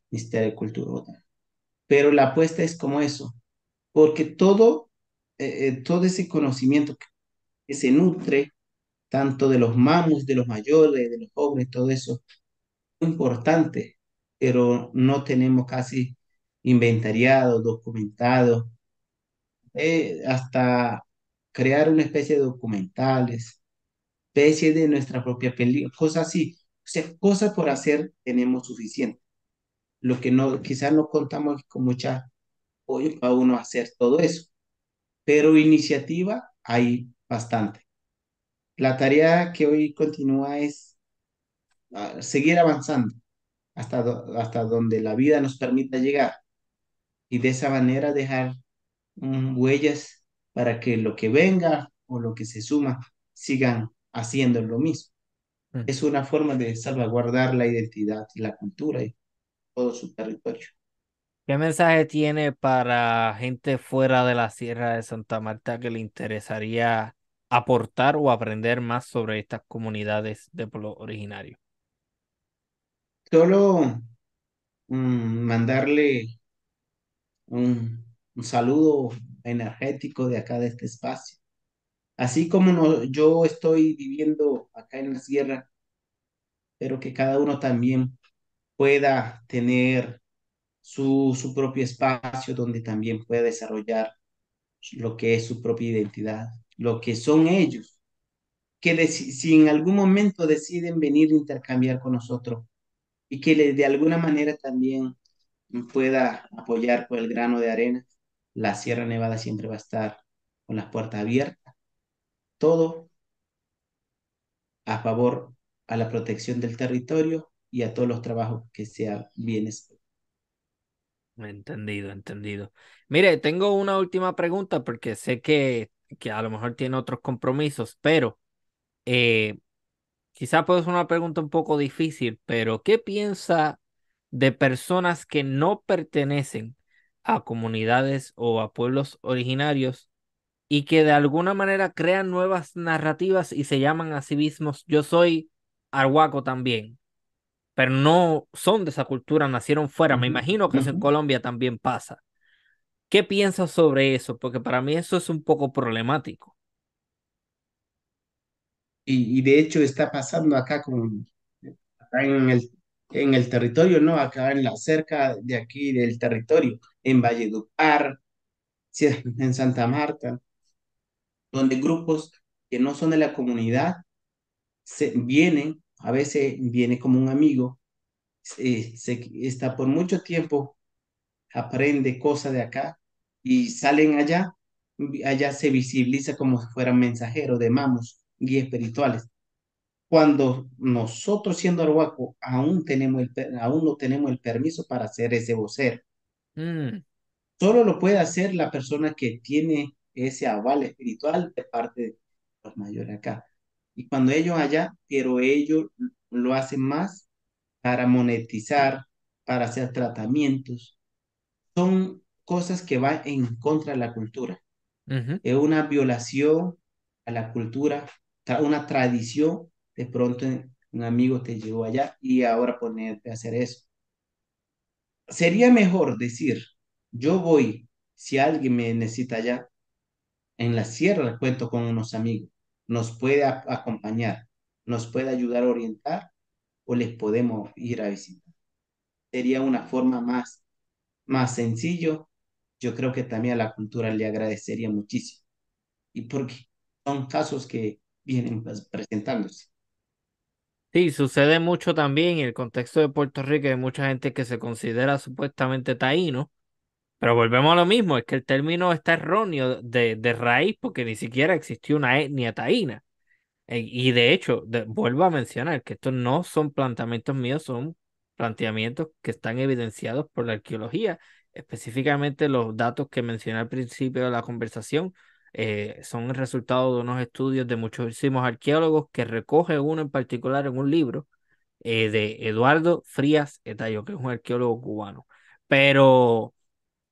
Ministerio de Cultura, otra. Pero la apuesta es como eso, porque todo ese conocimiento que se nutre, tanto de los mamos, de los mayores, de los jóvenes, todo eso, es importante, pero no tenemos casi inventariado, documentado, hasta crear una especie de documentales, especie de nuestra propia película, cosas así. O sea, cosas por hacer tenemos suficiente. Lo que no, quizás no contamos con mucha apoyo para uno hacer todo eso, pero iniciativa hay bastante. La tarea que hoy continúa es seguir avanzando hasta donde la vida nos permita llegar y de esa manera dejar huellas para que lo que venga o lo que se suma sigan haciendo lo mismo. mm. Es una forma de salvaguardar la identidad y la cultura y todo su territorio. ¿Qué mensaje tiene para gente fuera de la Sierra de Santa Marta que le interesaría aportar o aprender más sobre estas comunidades de pueblo originario? Solo mandarle un saludo energético de acá de este espacio. Así como yo estoy viviendo acá en la sierra, pero que cada uno también pueda tener su propio espacio donde también pueda desarrollar lo que es su propia identidad, lo que son ellos, que si en algún momento deciden venir a intercambiar con nosotros y que de alguna manera también pueda apoyar con el grano de arena, la Sierra Nevada siempre va a estar con las puertas abiertas, todo a favor a la protección del territorio y a todos los trabajos que sean bienes. Entendido, entendido. Mire, tengo una última pregunta porque sé que a lo mejor tiene otros compromisos, pero eh, quizá puede ser una pregunta un poco difícil, pero ¿qué piensa de personas que no pertenecen a comunidades o a pueblos originarios y que de alguna manera crean nuevas narrativas y se llaman a sí mismos, yo soy arhuaco también, pero no son de esa cultura, nacieron fuera? Me Ujú, imagino que eso en ujú. Colombia también pasa. ¿Qué piensas sobre eso? Porque para mí eso es un poco problemático. Y de hecho está pasando acá en el territorio, ¿no? Acá en la cerca de aquí del territorio, en Valledupar, sí, en Santa Marta, donde grupos que no son de la comunidad vienen, a veces viene como un amigo, está por mucho tiempo, aprende cosas de acá y salen allá, allá se visibiliza como si fueran mensajeros de mamos, guías espirituales. Cuando nosotros siendo arhuaco aún no tenemos el permiso para hacer ese vocero. Mm, Solo lo puede hacer la persona que tiene ese aval espiritual de parte de los mayores acá. Y cuando ellos allá, pero ellos lo hacen más para monetizar, para hacer tratamientos. Son cosas que van en contra de la cultura. ujú. Es una violación a la cultura, una tradición. De pronto un amigo te llevó allá y ahora ponerte a hacer eso. Sería mejor decir, yo voy, si alguien me necesita allá, en la sierra cuento con unos amigos, nos puede acompañar, nos puede ayudar a orientar o les podemos ir a visitar. Sería una forma más sencillo. Yo creo que también a la cultura le agradecería muchísimo. Y porque son casos que vienen pues, presentándose. Sí, sucede mucho también en el contexto de Puerto Rico. Hay mucha gente que se considera supuestamente taíno, pero volvemos a lo mismo, es que el término está erróneo de raíz porque ni siquiera existió una etnia taína. Y de hecho, vuelvo a mencionar que estos no son planteamientos míos, son planteamientos que están evidenciados por la arqueología. Específicamente los datos que mencioné al principio de la conversación son el resultado de unos estudios de muchísimos arqueólogos que recoge uno en particular en un libro de Eduardo Frías Etayo, que es un arqueólogo cubano. Pero,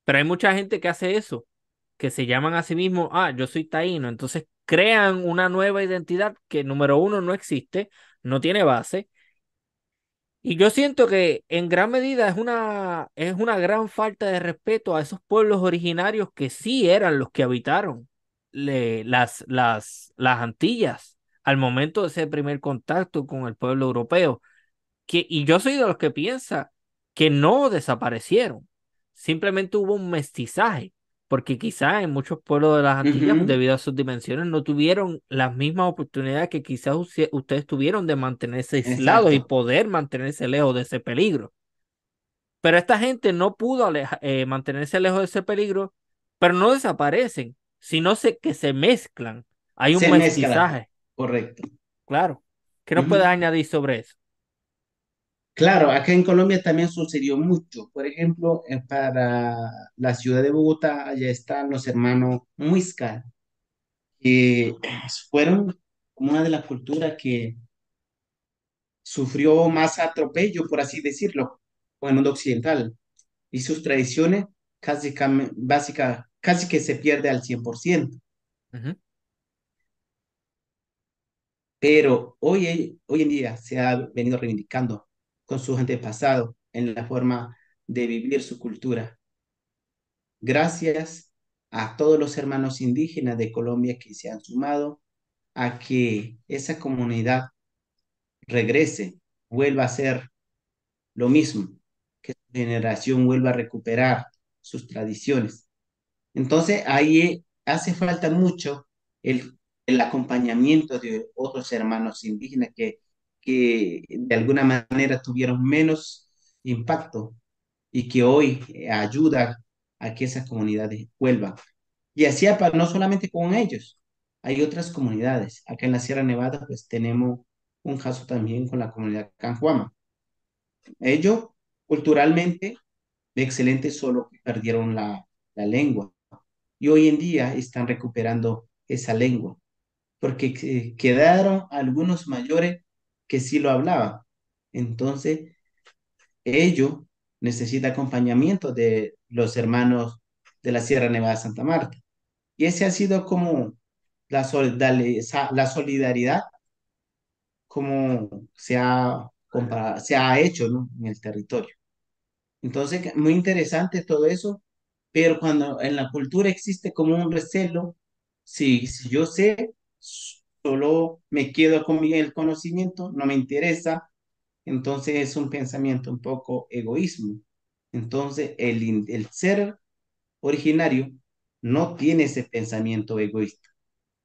pero hay mucha gente que hace eso, que se llaman a sí mismos, yo soy taíno, entonces crean una nueva identidad que número uno no existe, no tiene base, y yo siento que en gran medida es una gran falta de respeto a esos pueblos originarios que sí eran los que habitaron las Antillas al momento de ese primer contacto con el pueblo europeo y yo soy de los que piensa que no desaparecieron, simplemente hubo un mestizaje, porque quizás en muchos pueblos de las Antillas, Ujú, debido a sus dimensiones, no tuvieron las mismas oportunidades que quizás ustedes tuvieron de mantenerse aislados y exacto. poder mantenerse lejos de ese peligro. Pero esta gente no pudo mantenerse lejos de ese peligro, pero no desaparecen, sino que se mezclan. Hay un Se mezcla, mestizaje, correcto. claro. ¿Qué nos puedes Ujú. añadir sobre eso? Claro, acá en Colombia también sucedió mucho. Por ejemplo, para la ciudad de Bogotá, allá están los hermanos Muisca, que fueron como una de las culturas que sufrió más atropello, por así decirlo, con el mundo occidental. Y sus tradiciones casi que se pierde al 100%. Ujú. Pero hoy en día se ha venido reivindicando con sus antepasados en la forma de vivir su cultura. Gracias a todos los hermanos indígenas de Colombia que se han sumado a que esa comunidad regrese, vuelva a ser lo mismo, que su generación vuelva a recuperar sus tradiciones. Entonces ahí hace falta mucho el acompañamiento de otros hermanos indígenas que de alguna manera tuvieron menos impacto y que hoy ayudan a que esas comunidades vuelvan. Y así no solamente con ellos, hay otras comunidades. Acá en la Sierra Nevada pues tenemos un caso también con la comunidad Canjuama. Ellos culturalmente excelente, solo que perdieron la lengua. Y hoy en día están recuperando esa lengua, porque quedaron algunos mayores que sí lo hablaban. Entonces, ello necesita acompañamiento de los hermanos de la Sierra Nevada de Santa Marta. Y ese ha sido como la solidaridad, como se ha hecho, ¿no? En el territorio. Entonces, muy interesante todo eso, pero cuando en la cultura existe como un recelo, si yo sé, solo me quedo con el conocimiento, no me interesa, entonces es un pensamiento un poco egoísmo. Entonces, el ser originario no tiene ese pensamiento egoísta,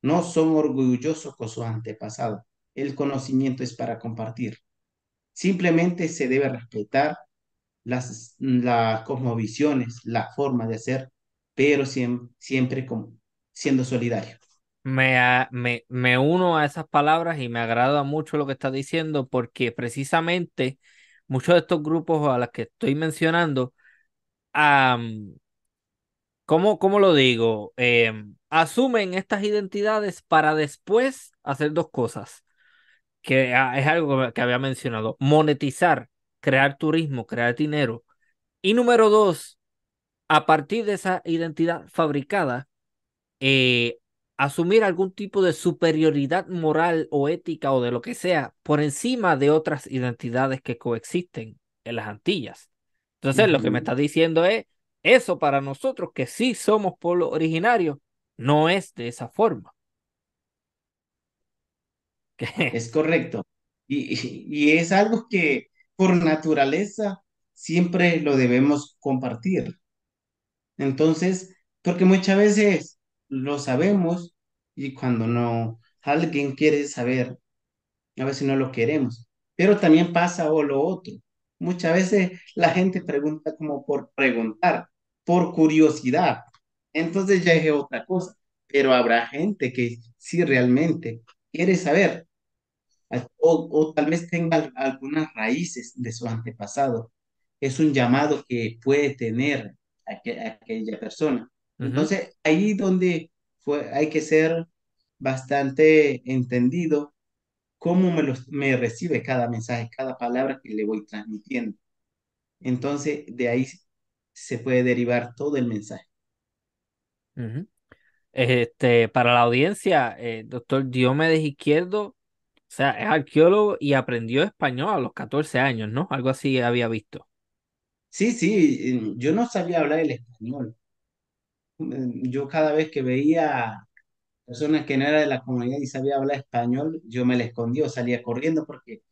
no son orgullosos con sus antepasados. El conocimiento es para compartir. Simplemente se debe respetar las cosmovisiones, la forma de ser, pero siempre como, siendo solidario. Me uno a esas palabras y me agrada mucho lo que estás diciendo porque precisamente muchos de estos grupos a los que estoy mencionando, am, cómo lo digo? Asumen estas identidades para después hacer dos cosas, que es algo que había mencionado: monetizar, crear turismo, crear dinero. Y número dos, a partir de esa identidad fabricada, eh, asumir algún tipo de superioridad moral o ética o de lo que sea por encima de otras identidades que coexisten en las Antillas. Entonces, lo que me Ujú. está diciendo es, eso para nosotros que sí somos pueblo originario, no es de esa forma. Que, Es correcto. Y es algo que por naturaleza siempre lo debemos compartir. Entonces, porque muchas veces lo sabemos y cuando no, alguien quiere saber, a veces no lo queremos. Pero también pasa o lo otro. Muchas veces la gente pregunta como por preguntar, por curiosidad. Entonces ya es otra cosa. Pero habrá gente que sí realmente quiere saber o tal vez tenga algunas raíces de su antepasado. Es un llamado que puede tener aquella persona. ujú, Entonces, ahí donde hay que ser bastante entendido cómo me recibe cada mensaje, cada palabra que le voy transmitiendo. Entonces, de ahí se puede derivar todo el mensaje. ujú. Para la audiencia, doctor Diomedes Izquierdo, o sea, es arqueólogo y aprendió español a los 14 años, ¿no? Algo así había visto. Sí, sí, yo no sabía hablar el español. Yo cada vez que veía personas que no era de la comunidad y sabía hablar español, yo me le escondía o salía corriendo porque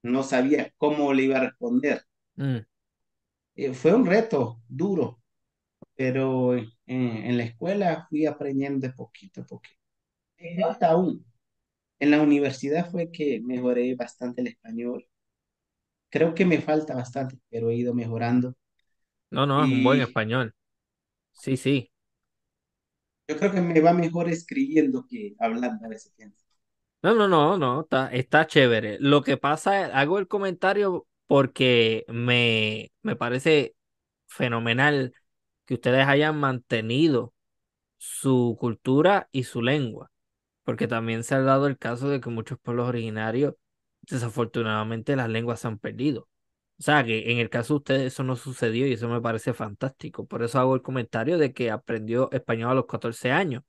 no sabía cómo le iba a responder. Mm. Fue un reto duro, pero en la escuela fui aprendiendo de poquito a poquito. Hasta aún. En la universidad fue que mejoré bastante el español. Creo que me falta bastante, pero he ido mejorando. No, no, es un buen Y español. Sí, sí. yo creo que me va mejor escribiendo que hablando a veces, pienso. No, no, no, no, está chévere. Lo que pasa es, hago el comentario porque me parece fenomenal que ustedes hayan mantenido su cultura y su lengua, porque también se ha dado el caso de que muchos pueblos originarios, desafortunadamente, las lenguas se han perdido. O sea, que en el caso de ustedes eso no sucedió y eso me parece fantástico. Por eso hago el comentario de que aprendió español a los 14 años. O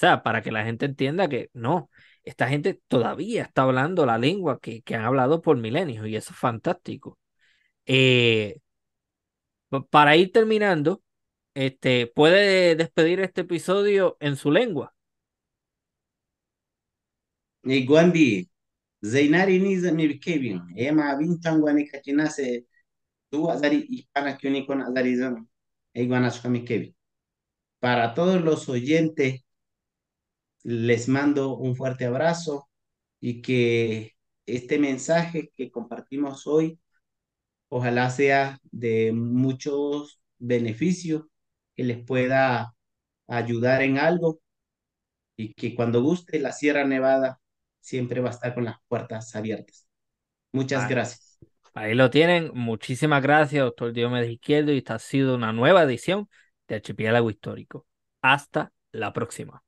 sea, para que la gente entienda que no, esta gente todavía está hablando la lengua que han hablado por milenios y eso es fantástico. Eh, para ir terminando, puede despedir este episodio en su lengua. Gwandi, Zainari ni mi Kevin, Ema Bintangwani Kachinase, tú Azari y Pana con Azarizano, mi Kevin. Para todos los oyentes, les mando un fuerte abrazo y que este mensaje que compartimos hoy, ojalá sea de muchos beneficios, que les pueda ayudar en algo y que cuando guste la Sierra Nevada siempre va a estar con las puertas abiertas. Muchas Ah, gracias. Ahí lo tienen. Muchísimas gracias, doctor Diomedes Izquierdo, y esta ha sido una nueva edición de Archipiélago Histórico. Hasta la próxima.